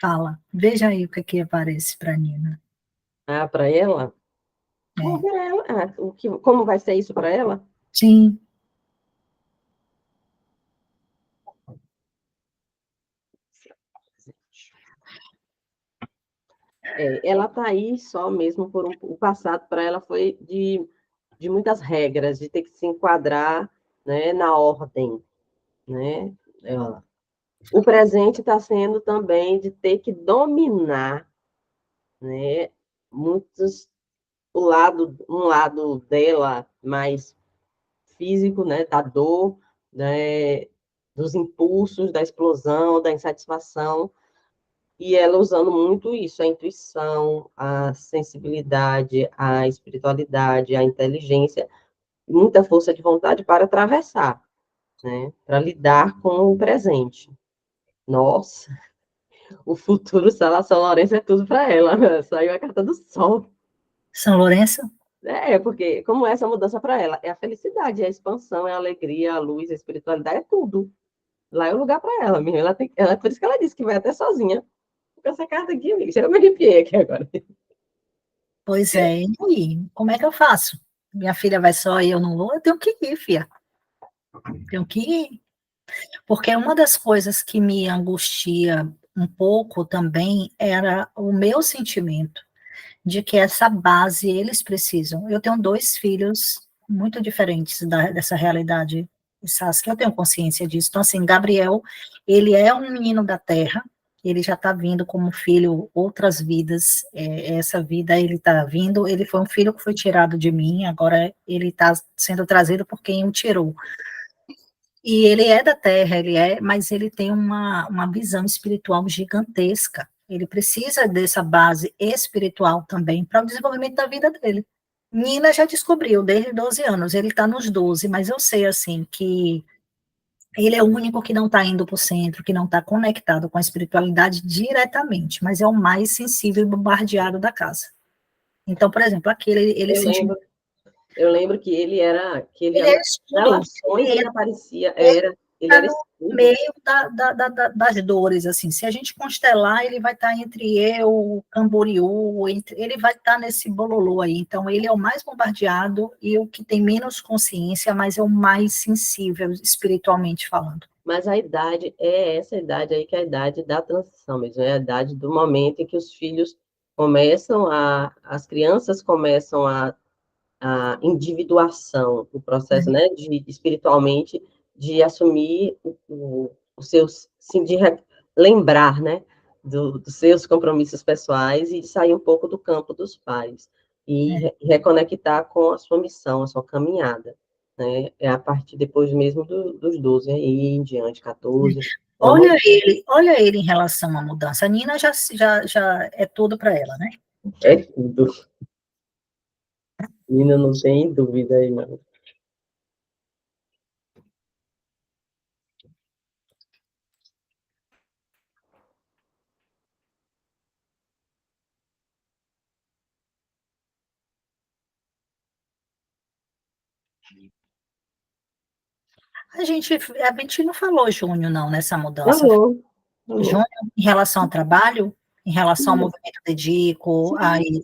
Speaker 2: Fala. Veja aí o que aparece para Nina.
Speaker 1: Ah, para ela? Vamos
Speaker 2: É.
Speaker 1: ver ela. Como vai ser isso para ela?
Speaker 2: Sim.
Speaker 1: Ela está aí só mesmo por o passado para ela foi de muitas regras, de ter que se enquadrar, né, na ordem, né? O presente está sendo também de ter que dominar, né, muitos um lado dela mais físico, né, da dor, né, dos impulsos, da explosão, da insatisfação, e ela usando muito isso, a intuição, a sensibilidade, a espiritualidade, a inteligência, muita força de vontade para atravessar, né, para lidar com o presente. Nossa, o futuro São Lourenço é tudo para ela, né? Saiu a carta do sol.
Speaker 2: São Lourenço?
Speaker 1: Porque como é essa mudança para ela? É a felicidade, é a expansão, é a alegria, a luz, a espiritualidade, é tudo. Lá é o lugar para ela, mesmo. Por isso que ela disse que vai até sozinha. Com essa carta aqui, amiga, eu me arrepiei aqui agora.
Speaker 2: Pois é. E aí? Como é que eu faço? Minha filha vai só e eu não vou? Eu tenho que ir, filha. Tenho que ir. Porque uma das coisas que me angustia um pouco também era o meu sentimento de que essa base eles precisam. Eu tenho dois filhos muito diferentes dessa realidade, que eu tenho consciência disso. Então, assim, Gabriel, ele é um menino da terra, ele já está vindo como filho outras vidas, essa vida ele está vindo, ele foi um filho que foi tirado de mim, agora ele está sendo trazido por quem o tirou. E ele é da Terra, mas ele tem uma visão espiritual gigantesca. Ele precisa dessa base espiritual também para o desenvolvimento da vida dele. Nina já descobriu desde 12 anos, ele está nos 12, mas eu sei assim que ele é o único que não está indo para o centro, que não está conectado com a espiritualidade diretamente, mas é o mais sensível e bombardeado da casa. Então, por exemplo, aqui ele
Speaker 1: Eu
Speaker 2: sente.
Speaker 1: lembro, eu lembro que ele
Speaker 2: Ele é estudo,
Speaker 1: relações, ele aparecia,
Speaker 2: ele
Speaker 1: era. ele
Speaker 2: Está
Speaker 1: era
Speaker 2: no
Speaker 1: escudo.
Speaker 2: meio das dores, assim. Se a gente constelar, ele vai estar entre eu, o Camboriú, ele vai estar nesse bololô aí. Então, ele é o mais bombardeado e o que tem menos consciência, mas é o mais sensível, espiritualmente falando.
Speaker 1: Mas a idade é essa idade aí, que é a idade da transição mesmo, é a idade do momento em que os filhos as crianças começam a individuação, o processo, né, de espiritualmente, de assumir os seus, sim, lembrar, né, dos seus compromissos pessoais e de sair um pouco do campo dos pais e reconectar com a sua missão, a sua caminhada, né, é a partir depois mesmo dos 12 aí em diante, 14, é uma...
Speaker 2: Olha ele em relação à mudança. A Nina já é tudo para ela, né?
Speaker 1: É tudo. Menina, não tem dúvida aí, não.
Speaker 2: A gente não falou Júnior, não, nessa mudança.
Speaker 1: Falou, falou.
Speaker 2: Júnior, em relação ao trabalho, em relação ao movimento Dedico,
Speaker 1: Sim.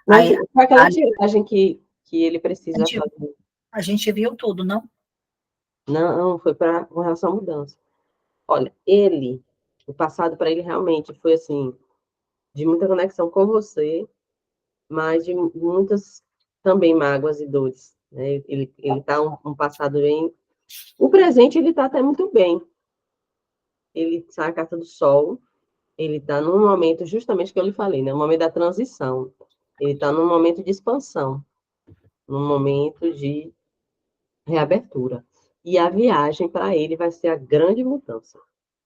Speaker 1: Mas
Speaker 2: aí,
Speaker 1: foi aquela
Speaker 2: a,
Speaker 1: tiragem que ele
Speaker 2: a
Speaker 1: precisa
Speaker 2: gente,
Speaker 1: fazer.
Speaker 2: a gente viu tudo, não?
Speaker 1: Não, foi com relação à mudança. Olha, o passado para ele realmente foi assim, de muita conexão com você, mas de muitas também mágoas e dores. Né? Ele tá um passado bem. O presente ele está até muito bem. Ele sai a carta do sol, ele está num momento, justamente que eu lhe falei, né? O momento da transição. Ele está num momento de expansão, num momento de reabertura. E a viagem para ele vai ser a grande mudança.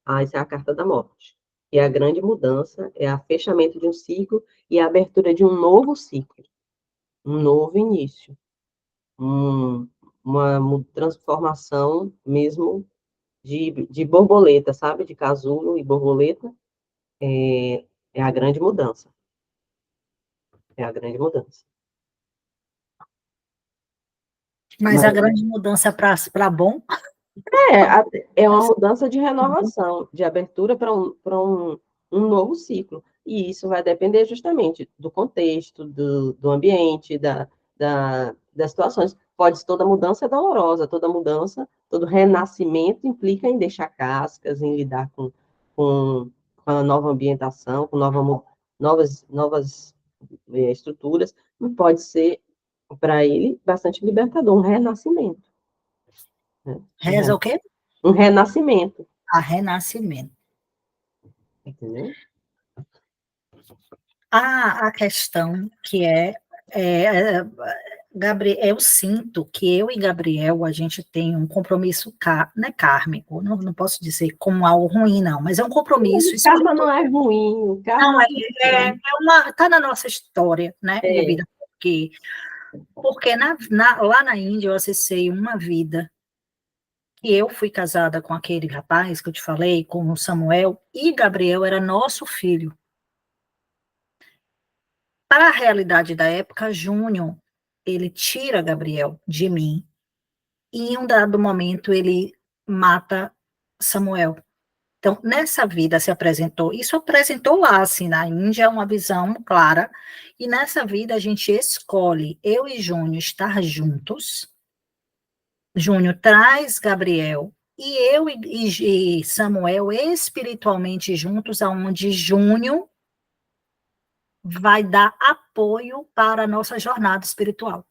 Speaker 1: Ah, essa é a carta da morte. E a grande mudança é o fechamento de um ciclo e a abertura de um novo ciclo, um novo início, uma transformação mesmo de borboleta, sabe? De casulo e borboleta. É a grande mudança. É a grande mudança.
Speaker 2: Mas a
Speaker 1: Mas
Speaker 2: grande mudança para bom,
Speaker 1: é uma mudança de renovação, de abertura para um novo ciclo. E isso vai depender justamente do contexto, do ambiente, das situações. Toda mudança é dolorosa, toda mudança, todo renascimento implica em deixar cascas, em lidar com a nova ambientação, com novas estruturas, e pode ser, para ele, bastante libertador, um renascimento. Né?
Speaker 2: reza o quê?
Speaker 1: Um renascimento,
Speaker 2: A renascimento.
Speaker 1: entendeu?
Speaker 2: A questão que é, Gabriel, eu sinto que eu e Gabriel, a gente tem um compromisso, não é kármico, não posso dizer como algo ruim, não, mas é um compromisso
Speaker 1: O karma
Speaker 2: espiritual.
Speaker 1: não é ruim, o
Speaker 2: Não,
Speaker 1: karma
Speaker 2: tá na nossa história, né, de
Speaker 1: é,
Speaker 2: vida, porque lá na Índia eu acessei uma vida que eu fui casada com aquele rapaz que eu te falei, com o Samuel, e Gabriel era nosso filho. Para a realidade da época, Júnior, ele tira Gabriel de mim, e em um dado momento ele mata Samuel. Então, nessa vida se apresentou, isso apresentou lá, assim, na Índia, uma visão clara, e nessa vida a gente escolhe, eu e Júnior, estar juntos. Júnior traz Gabriel, e eu e Samuel espiritualmente juntos, aonde Júnior vai dar apoio para a nossa jornada espiritual.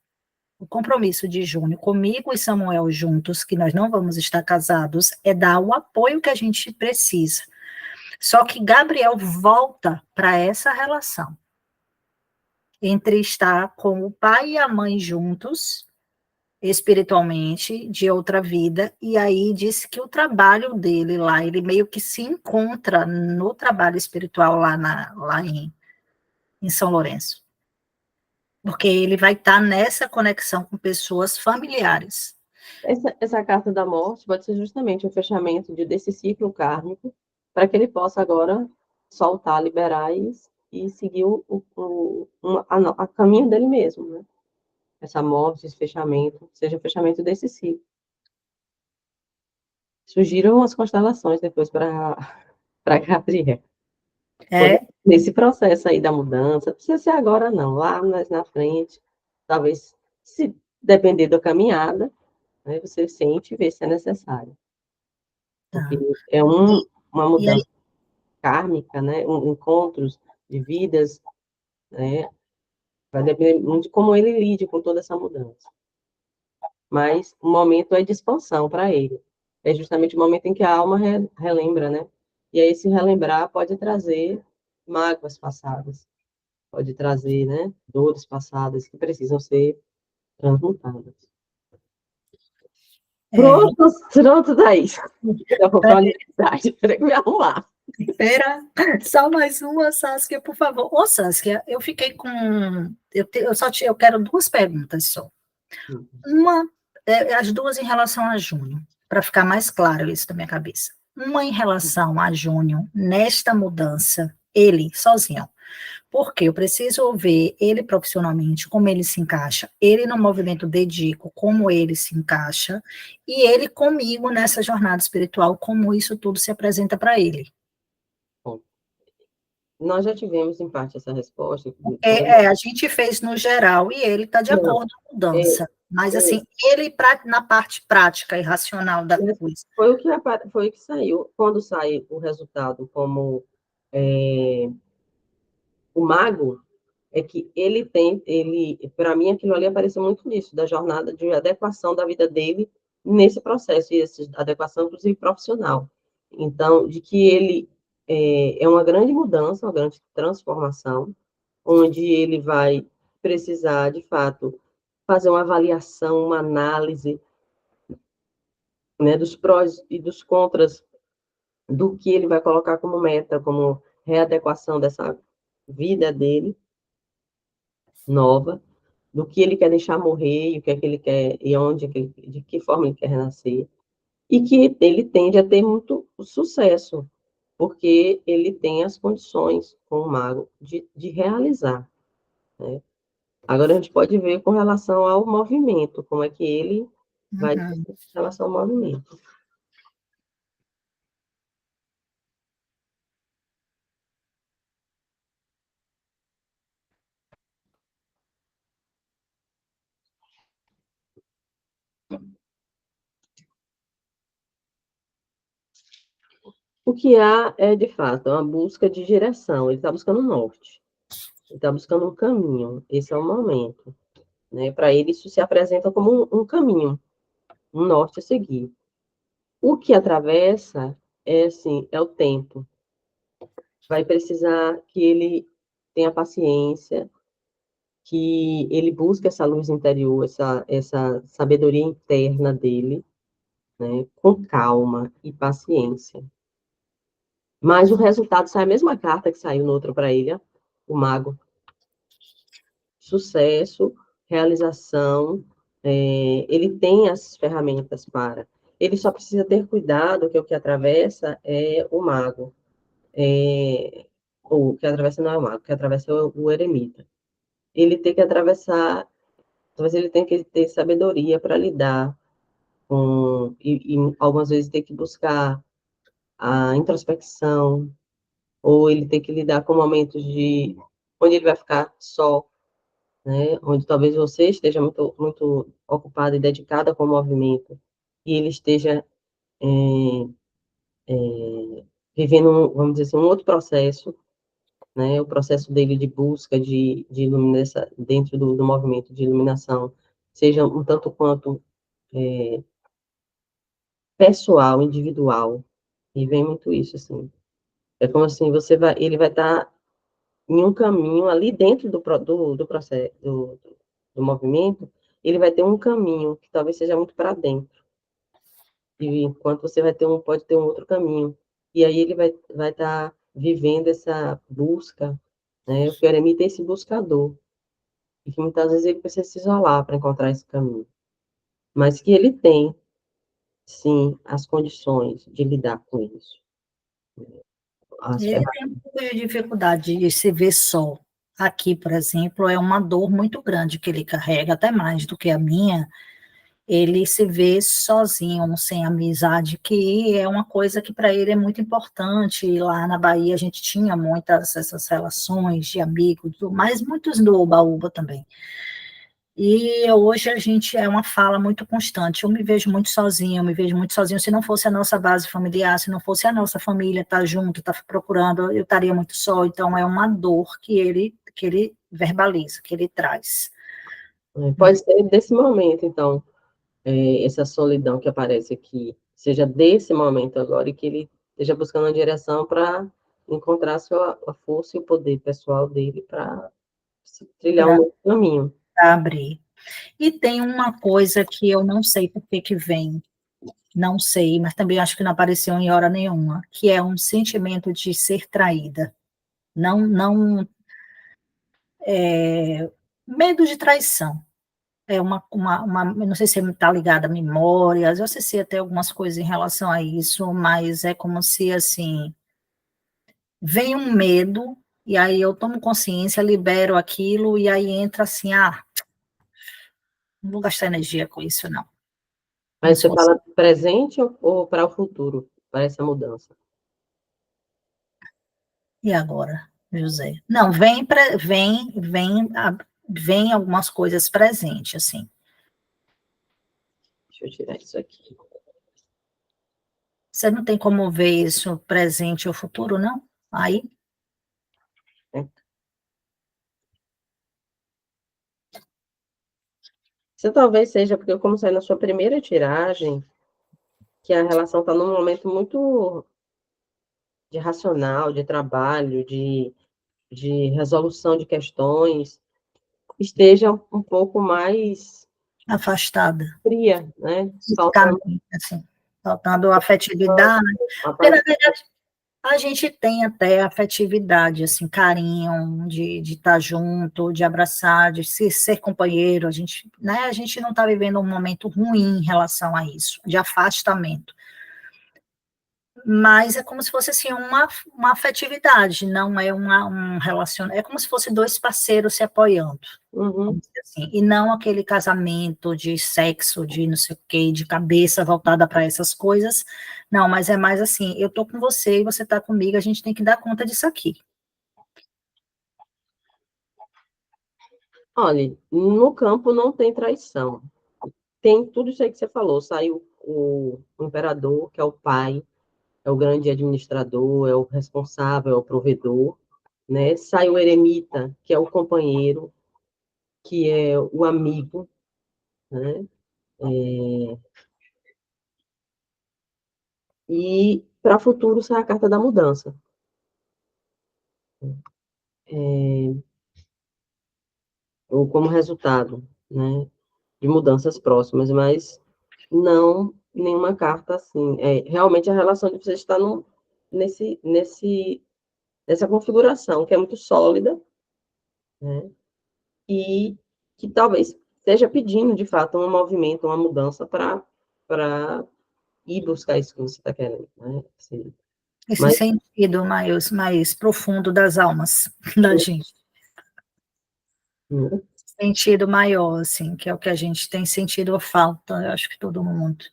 Speaker 2: O compromisso de Júnior comigo e Samuel juntos, que nós não vamos estar casados, é dar o apoio que a gente precisa. Só que Gabriel volta para essa relação entre estar com o pai e a mãe juntos, espiritualmente, de outra vida, e aí disse que o trabalho dele lá, ele meio que se encontra no trabalho espiritual lá em São Lourenço. Porque ele vai estar nessa conexão com pessoas familiares.
Speaker 1: essa carta da morte pode ser justamente o fechamento desse ciclo kármico, para que ele possa agora soltar, liberar e seguir a caminho dele mesmo, né? Essa morte, esse fechamento, seja o fechamento desse ciclo. surgiram as constelações depois para Gabriel.
Speaker 2: É,
Speaker 1: Nesse processo aí da mudança, não precisa ser agora não, lá mais na frente, talvez, se depender da caminhada, né, você sente e vê se é necessário, porque
Speaker 2: tá.
Speaker 1: é uma
Speaker 2: E aí,
Speaker 1: mudança kármica, né, encontros de vidas, né, vai depender muito de como ele lide com toda essa mudança. Mas o momento é de expansão para ele. É justamente o momento em que a alma relembra, né? E aí, se relembrar, pode trazer mágoas passadas, pode trazer, né, dores passadas que precisam ser transmutadas.
Speaker 2: é,
Speaker 1: Pronto, pronto, Thaís. Eu vou para a universidade, para me arrumar.
Speaker 2: espera, só mais uma, Saskia, por favor. Ô, Saskia, eu fiquei com. Eu quero duas perguntas só. Uma, as duas em relação a Júnior, para ficar mais claro isso na minha cabeça. Uma em relação a Júnior, nesta mudança, ele sozinho. Porque eu preciso ver ele profissionalmente, como ele se encaixa, ele no movimento Dedico, como ele se encaixa, e ele comigo nessa jornada espiritual, como isso tudo se apresenta para ele.
Speaker 1: Bom, nós já tivemos, em parte, essa resposta.
Speaker 2: A gente fez no geral, e ele está de
Speaker 1: Não,
Speaker 2: acordo com a
Speaker 1: é,
Speaker 2: mudança. Mas,
Speaker 1: é,
Speaker 2: assim, ele na parte prática e racional da
Speaker 1: mas
Speaker 2: coisa.
Speaker 1: foi o que saiu. Quando sai o resultado como é, o mago, é que para mim, aquilo ali apareceu muito nisso, da jornada de adequação da vida dele nesse processo, e essa adequação, inclusive, profissional. Então, de que ele é uma grande mudança, uma grande transformação, onde ele vai precisar, de fato, fazer uma avaliação, uma análise, né, dos prós e dos contras do que ele vai colocar como meta, como readequação dessa vida dele nova, do que ele quer deixar morrer, e o que é que ele quer, e onde, de que forma ele quer renascer, e que ele tende a ter muito sucesso, porque ele tem as condições, com o mago, de realizar, né? Agora a gente pode ver com relação ao movimento, como é que ele vai ter
Speaker 2: Uhum.
Speaker 1: em relação ao movimento. O que há é, de fato, uma busca de direção, ele está buscando um norte, ele está buscando um caminho, esse é o momento, né? Para ele, isso se apresenta como um caminho, um norte a seguir. O que atravessa é, assim, é o tempo. Vai precisar que ele tenha paciência, que ele busque essa luz interior, essa sabedoria interna dele, né? Com calma e paciência. Mas o resultado sai a mesma carta que saiu no outro para ele, ó, o mago. Sucesso, realização, ele tem as ferramentas para. Ele só precisa ter cuidado que o que atravessa é o mago. Ou o que atravessa não é o mago, o que atravessa é o eremita. Ele tem que atravessar, talvez ele tenha que ter sabedoria para lidar com, e algumas vezes tem que buscar a introspecção, ou ele tem que lidar com momentos de onde ele vai ficar só, né? Onde talvez você esteja muito, muito ocupada e dedicada com o movimento, e ele esteja vivendo, vamos dizer assim, um outro processo, né? O processo dele de busca de iluminação, dentro do movimento de iluminação, seja um tanto quanto pessoal, individual, e vem muito isso, assim. É como assim, ele vai estar em um caminho ali dentro do processo, do movimento, ele vai ter um caminho que talvez seja muito para dentro, e enquanto você pode ter um outro caminho. E aí ele vai estar vivendo essa busca, né? O eremita é esse buscador, e que muitas vezes ele precisa se isolar para encontrar esse caminho, mas que ele tem, sim, as condições de lidar com isso, as
Speaker 2: Ele tem
Speaker 1: ferramentas.
Speaker 2: um pouco de dificuldade de se ver só. Aqui, por exemplo, é uma dor muito grande que ele carrega, até mais do que a minha, ele se vê sozinho, sem amizade, que é uma coisa que para ele é muito importante. E lá na Bahia a gente tinha muitas essas relações de amigos, mas muitos do Oba-Oba também. E hoje a gente é uma fala muito constante. Eu me vejo muito sozinha, eu me vejo muito sozinho. Se não fosse a nossa base familiar, se não fosse a nossa família estar junto, estar procurando, eu estaria muito só. Então é uma dor que ele verbaliza, que ele traz.
Speaker 1: Pode ser desse momento, então, essa solidão que aparece aqui, seja desse momento agora, e que ele esteja buscando uma direção para encontrar a força e o poder pessoal dele para trilhar um
Speaker 2: Para
Speaker 1: novo caminho.
Speaker 2: abrir. E tem uma coisa que eu não sei por que que vem, não sei, mas também acho que não apareceu em hora nenhuma, que é um sentimento de ser traída. Não, não, medo de traição. É eu não sei se está ligada a memórias, eu sei até algumas coisas em relação a isso, mas é como se, assim, vem um medo, e aí eu tomo consciência, libero aquilo, e aí entra assim, não vou gastar energia com isso, não. Como
Speaker 1: Mas
Speaker 2: se
Speaker 1: você
Speaker 2: fosse,
Speaker 1: fala presente ou para o futuro, para essa mudança?
Speaker 2: e agora, José? Não, vem algumas coisas presentes, assim.
Speaker 1: Deixa eu tirar isso aqui.
Speaker 2: Você não tem como ver isso presente ou futuro, não? Aí,
Speaker 1: Né? Isso talvez seja porque, como saiu na sua primeira tiragem, que a relação está num momento muito de racional, de trabalho, de resolução de questões, esteja um pouco mais
Speaker 2: afastada.
Speaker 1: fria, né? Faltando
Speaker 2: Fisicamente, assim, faltando afetividade,
Speaker 1: uma
Speaker 2: porque na
Speaker 1: parte.
Speaker 2: verdade a gente tem até afetividade, assim, carinho de estar junto, de abraçar, de ser companheiro, a gente, né, a gente não está vivendo um momento ruim em relação a isso, de afastamento, mas é como se fosse, assim, uma afetividade, não é um relacionamento, é como se fosse dois parceiros se apoiando,
Speaker 1: Uhum.
Speaker 2: vamos dizer assim, e não aquele casamento de sexo, de não sei o quê, de cabeça voltada para essas coisas, não, mas é mais assim, eu tô com você e você tá comigo, a gente tem que dar conta disso aqui.
Speaker 1: Olha, no campo não tem traição. Tem tudo isso aí que você falou. Saiu o imperador, que é o pai, é o grande administrador, é o responsável, é o provedor, né? Sai o eremita, que é o companheiro, que é o amigo, né? E para o futuro sai a carta da mudança, ou como resultado, né? De mudanças próximas, mas não nenhuma carta assim. Realmente a relação de vocês está nessa configuração que é muito sólida, né? E que talvez esteja pedindo, de fato, um movimento, uma mudança para ir buscar isso que você está querendo, né? Assim,
Speaker 2: Esse
Speaker 1: mas
Speaker 2: sentido mais profundo das almas da gente,
Speaker 1: né,
Speaker 2: sentido maior, assim, que é o que a gente tem sentido falta, eu acho que todo mundo.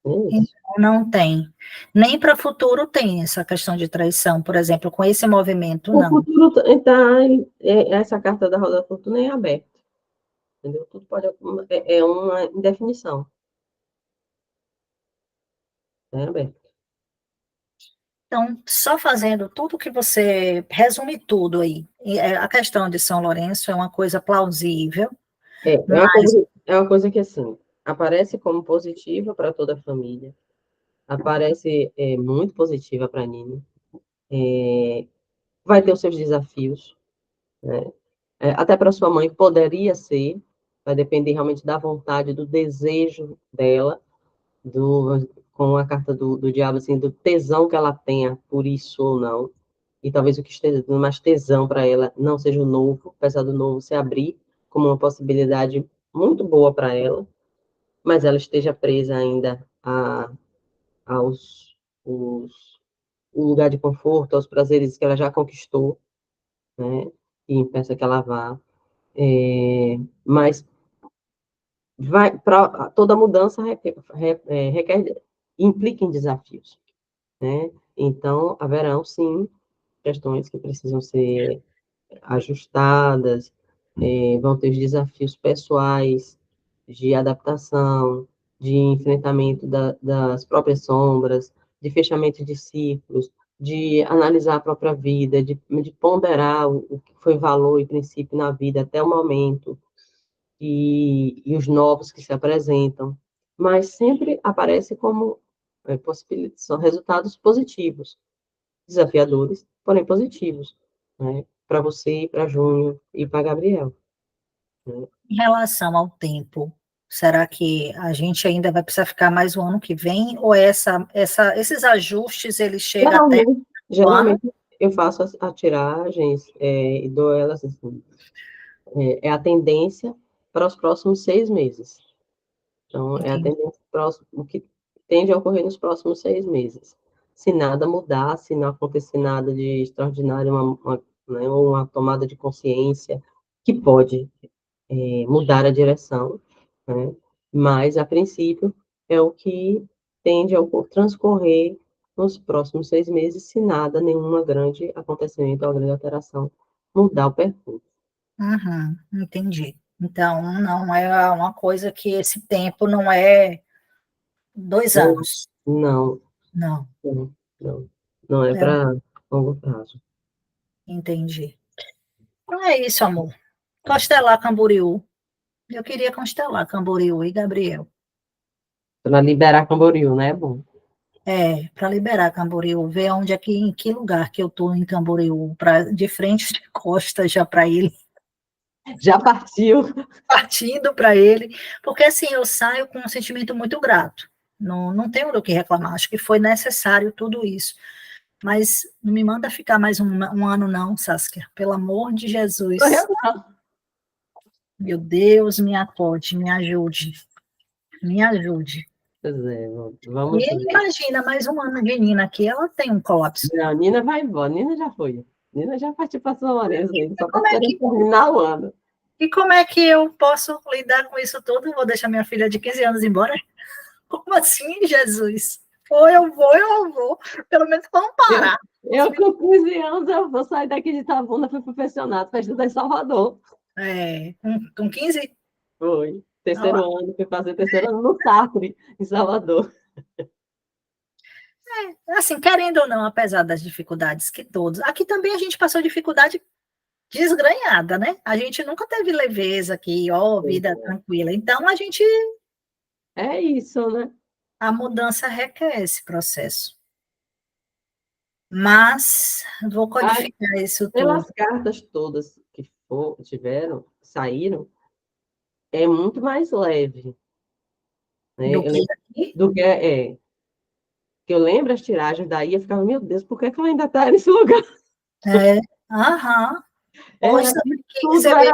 Speaker 1: é isso.
Speaker 2: Então, não tem. Nem para o futuro tem essa questão de traição, por exemplo, com esse movimento,
Speaker 1: O
Speaker 2: não.
Speaker 1: futuro está, essa carta da roda da fortuna é aberta, entendeu? Tudo pode, é uma indefinição, é aberto.
Speaker 2: Então, só fazendo tudo que você resume tudo aí. A questão de São Lourenço é uma coisa plausível, mas
Speaker 1: É uma coisa que, assim, aparece como positiva para toda a família, aparece muito positiva para a Nina, vai ter os seus desafios, né? Até para sua mãe poderia ser, vai depender realmente da vontade, do desejo dela, com a carta do diabo, assim, do tesão que ela tenha por isso ou não. E talvez o que esteja dando mais tesão para ela não seja o novo, apesar do novo se abrir como uma possibilidade muito boa para ela, mas ela esteja presa ainda aos o lugar de conforto, aos prazeres que ela já conquistou, né? E impeça que ela vá. Mas toda mudança implica em desafios, né? Então, haverão, sim, questões que precisam ser ajustadas, vão ter os desafios pessoais de adaptação, de enfrentamento das próprias sombras, de fechamento de ciclos, de analisar a própria vida, de ponderar o que foi valor e princípio na vida até o momento, e os novos que se apresentam, mas sempre aparece como são resultados positivos, desafiadores, porém positivos, né? Para você, para Júnior e para Gabriel. Né?
Speaker 2: Em relação ao tempo, será que a gente ainda vai precisar ficar mais um ano que vem? Ou esses ajustes, eles chegam até o ano?
Speaker 1: Geralmente eu faço as tiragens e dou elas assim, a tendência para os próximos 6 meses. Então, é a
Speaker 2: Entendi.
Speaker 1: tendência próximo, o que tende a ocorrer nos próximos 6 meses. Se nada mudar, se não acontecer nada de extraordinário, né, uma tomada de consciência que pode mudar a direção, né? Mas, a princípio, é o que tende a transcorrer nos próximos 6 meses, se nada, nenhuma grande acontecimento ou grande alteração mudar o percurso.
Speaker 2: Uhum, entendi. Então, não é uma coisa que esse tempo não é 2 anos.
Speaker 1: Não,
Speaker 2: Não,
Speaker 1: não, não, não é
Speaker 2: é,
Speaker 1: para longo prazo.
Speaker 2: entendi. Então é isso, amor. Constelar Camboriú. Eu queria constelar Camboriú e Gabriel.
Speaker 1: Para liberar Camboriú, né? Bom.
Speaker 2: Para liberar Camboriú, ver onde é que, em que lugar que eu estou em Camboriú, de frente de costas já para ele,
Speaker 1: Já partiu.
Speaker 2: partindo para ele, porque assim eu saio com um sentimento muito grato. Não, não tenho do que reclamar, acho que foi necessário tudo isso. Mas não me manda ficar mais um ano, não, Saskia. Pelo amor de Jesus. Meu Deus, me acode, me ajude. Me ajude.
Speaker 1: Pois é,
Speaker 2: E
Speaker 1: vamos ver.
Speaker 2: imagina, mais um ano de Nina aqui, ela tem um colapso.
Speaker 1: Não, Nina vai embora, Nina já foi. Nina já partiu para São Lourenço, ele
Speaker 2: E
Speaker 1: só está
Speaker 2: como é
Speaker 1: esperando
Speaker 2: que,
Speaker 1: terminar o ano.
Speaker 2: e como é que eu posso lidar com isso tudo? Vou deixar minha filha de 15 anos embora? Como assim, Jesus? Ou eu vou, ou eu vou. Pelo menos vamos
Speaker 1: Eu,
Speaker 2: parar.
Speaker 1: eu com 15 anos, eu vou sair daqui de Itabuna, fui para o pensionato, para estudar em Salvador.
Speaker 2: Com 15?
Speaker 1: Foi.
Speaker 2: Olha
Speaker 1: Terceiro
Speaker 2: lá.
Speaker 1: ano, fui fazer terceiro ano no Sacre, em Salvador.
Speaker 2: Assim, querendo ou não, apesar das dificuldades que todos. Aqui também a gente passou dificuldade desgranhada, né? A gente nunca teve leveza aqui, ó, vida tranquila. Então,
Speaker 1: É isso, né?
Speaker 2: a mudança requer esse processo. Mas vou
Speaker 1: Mas,
Speaker 2: codificar isso tudo.
Speaker 1: pelas cartas todas que saíram, é muito mais leve, né?
Speaker 2: Do
Speaker 1: Eu
Speaker 2: que
Speaker 1: lembro
Speaker 2: aqui?
Speaker 1: do que eu lembro as tiragens daí, eu ficava, meu Deus, por que ela ainda está nesse lugar?
Speaker 2: Aham. Hoje
Speaker 1: Era,
Speaker 2: também que
Speaker 1: tudo
Speaker 2: você
Speaker 1: era,
Speaker 2: vê.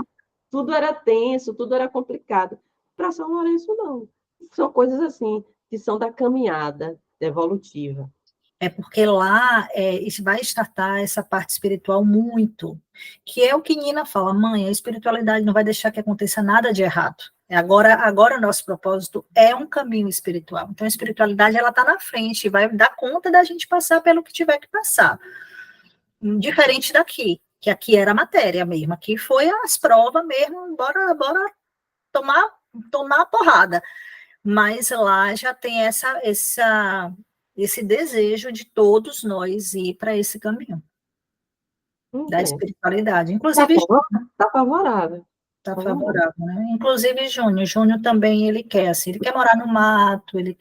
Speaker 1: tudo era tenso, tudo era complicado. Para São Lourenço, não. São coisas assim, que são da caminhada evolutiva.
Speaker 2: É porque lá isso vai startar essa parte espiritual muito, que é o que Nina fala, mãe, a espiritualidade não vai deixar que aconteça nada de errado. Agora o nosso propósito é um caminho espiritual. Então a espiritualidade ela está na frente, vai dar conta da gente passar pelo que tiver que passar. Diferente daqui, que aqui era matéria mesmo, aqui foi as provas mesmo, bora tomar, tomar a porrada. Mas lá já tem esse desejo de todos nós ir para esse caminho da
Speaker 1: Entendo.
Speaker 2: espiritualidade.
Speaker 1: Está
Speaker 2: Inclusive,
Speaker 1: tá favorável.
Speaker 2: está
Speaker 1: Favorável.
Speaker 2: favorável, né? Inclusive, Júnior também, ele quer, assim, ele quer morar no mato, ele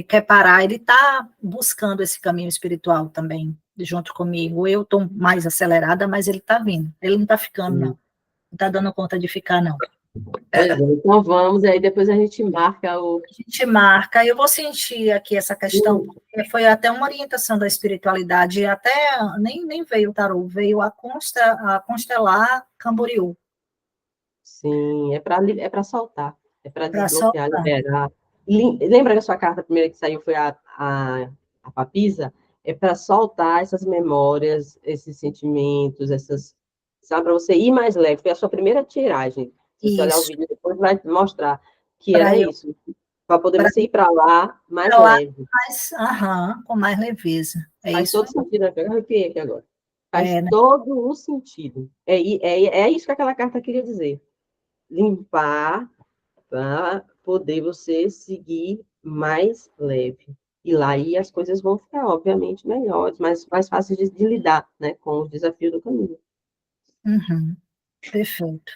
Speaker 2: quer parar, ele está buscando esse caminho espiritual também, junto comigo. Eu estou mais acelerada, mas ele está vindo. Ele não está ficando, não.
Speaker 1: Sim.
Speaker 2: Não está dando conta de ficar, não.
Speaker 1: Pois é, então vamos, e aí depois a gente marca o.
Speaker 2: A gente marca, eu vou sentir aqui essa questão, porque foi até uma orientação da espiritualidade, até nem veio o tarô, veio a constelar Camboriú,
Speaker 1: Sim, é para soltar, é para
Speaker 2: para
Speaker 1: desbloquear,
Speaker 2: soltar.
Speaker 1: liberar. Lembra que a sua carta primeira que saiu foi a papisa? É para soltar essas memórias, esses sentimentos, sabe, para você ir mais leve. Foi a sua primeira tiragem. Se você olhar o
Speaker 2: Isso,
Speaker 1: vídeo depois, vai mostrar que
Speaker 2: para
Speaker 1: era
Speaker 2: eu
Speaker 1: isso, para poder
Speaker 2: para
Speaker 1: você ir para lá mais
Speaker 2: lá
Speaker 1: leve.
Speaker 2: mais, aham, com mais leveza. É
Speaker 1: Faz
Speaker 2: isso
Speaker 1: todo
Speaker 2: aí.
Speaker 1: sentido, né? Eu arrepiei aqui agora. Faz
Speaker 2: É, né?
Speaker 1: todo o sentido. É isso que aquela carta queria dizer. Limpar para poder você seguir mais leve. E lá aí as coisas vão ficar, obviamente, melhores, mais fáceis de lidar, né, com os desafios do caminho.
Speaker 2: Uhum, perfeito.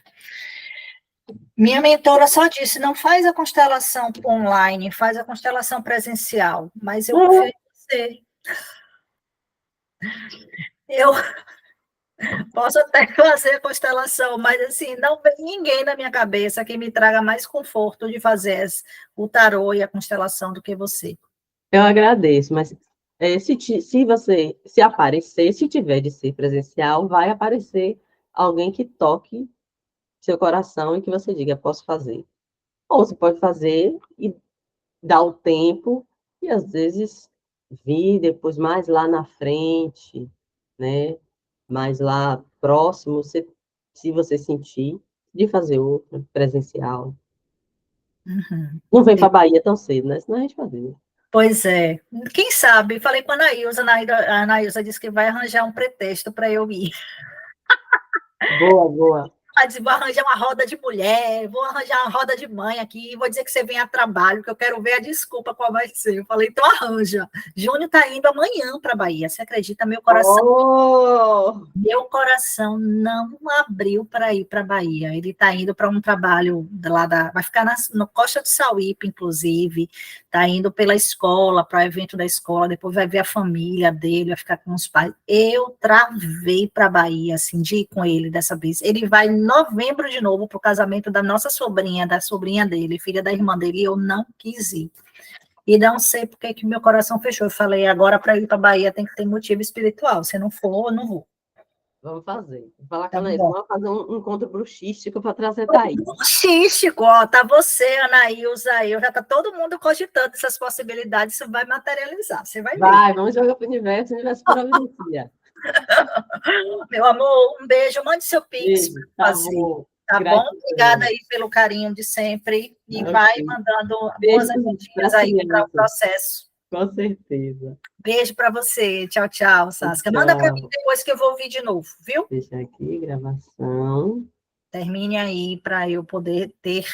Speaker 2: Minha mentora só disse, não faz a constelação online, faz a constelação presencial, mas eu confio em você. Eu posso até fazer a constelação, mas assim, não vem ninguém na minha cabeça que me traga mais conforto de fazer o tarô e a constelação do que você.
Speaker 1: Eu agradeço, mas se você se aparecer, se tiver de ser presencial, vai aparecer alguém que toque seu coração e que você diga, posso fazer. Ou você pode fazer e dar o tempo, e às vezes vir depois mais lá na frente, né? Mais lá próximo, se você sentir, de fazer outra, presencial.
Speaker 2: Uhum.
Speaker 1: Não vem para a Bahia tão cedo, né? Senão a gente fazia.
Speaker 2: Pois é. Quem sabe? Falei com a Anaísa disse que vai arranjar um pretexto para eu ir.
Speaker 1: Boa, boa.
Speaker 2: Ela disse, vou arranjar uma roda de mulher, vou arranjar uma roda de mãe aqui, vou dizer que você vem a trabalho, que eu quero ver a desculpa qual vai ser. Eu falei, então arranja. Júnior está indo amanhã para a Bahia, você acredita?
Speaker 1: Oh!
Speaker 2: Meu coração não abriu para ir para a Bahia. Ele está indo para um trabalho lá vai ficar no Costa do Sauípe, inclusive. Está indo pela escola, para o evento da escola. Depois vai ver a família dele, vai ficar com os pais. Eu travei para a Bahia, assim, de ir com ele dessa vez. Ele vai em novembro de novo para o casamento da nossa sobrinha, da sobrinha dele, filha da irmã dele. E eu não quis ir. E não sei porque que meu coração fechou. Eu falei, agora para ir para a Bahia tem que ter motivo espiritual. Se não for, eu não vou.
Speaker 1: Vamos fazer. Vou falar com a
Speaker 2: Tá
Speaker 1: Anaís.
Speaker 2: bom.
Speaker 1: Vamos fazer um encontro bruxístico para trazer Thaís.
Speaker 2: Xístico, ó, tá você, Anaísa, eu, já tá todo mundo cogitando essas possibilidades, isso vai materializar, você vai ver.
Speaker 1: Vai, vamos jogar para o universo providencia.
Speaker 2: Meu amor, um beijo, mande seu pix
Speaker 1: Beijo,
Speaker 2: para
Speaker 1: tá
Speaker 2: fazer,
Speaker 1: bom.
Speaker 2: tá bom? Obrigada
Speaker 1: Gratidão.
Speaker 2: aí pelo carinho de sempre e vai
Speaker 1: Ok.
Speaker 2: mandando boas
Speaker 1: Beijo para
Speaker 2: energias
Speaker 1: as
Speaker 2: aí para o
Speaker 1: crianças,
Speaker 2: processo.
Speaker 1: com certeza.
Speaker 2: Beijo para você, tchau, tchau, Saskia. Manda para mim
Speaker 1: Tchau.
Speaker 2: depois que eu vou ouvir de novo, viu?
Speaker 1: Deixa aqui, gravação.
Speaker 2: Termine aí para eu poder ter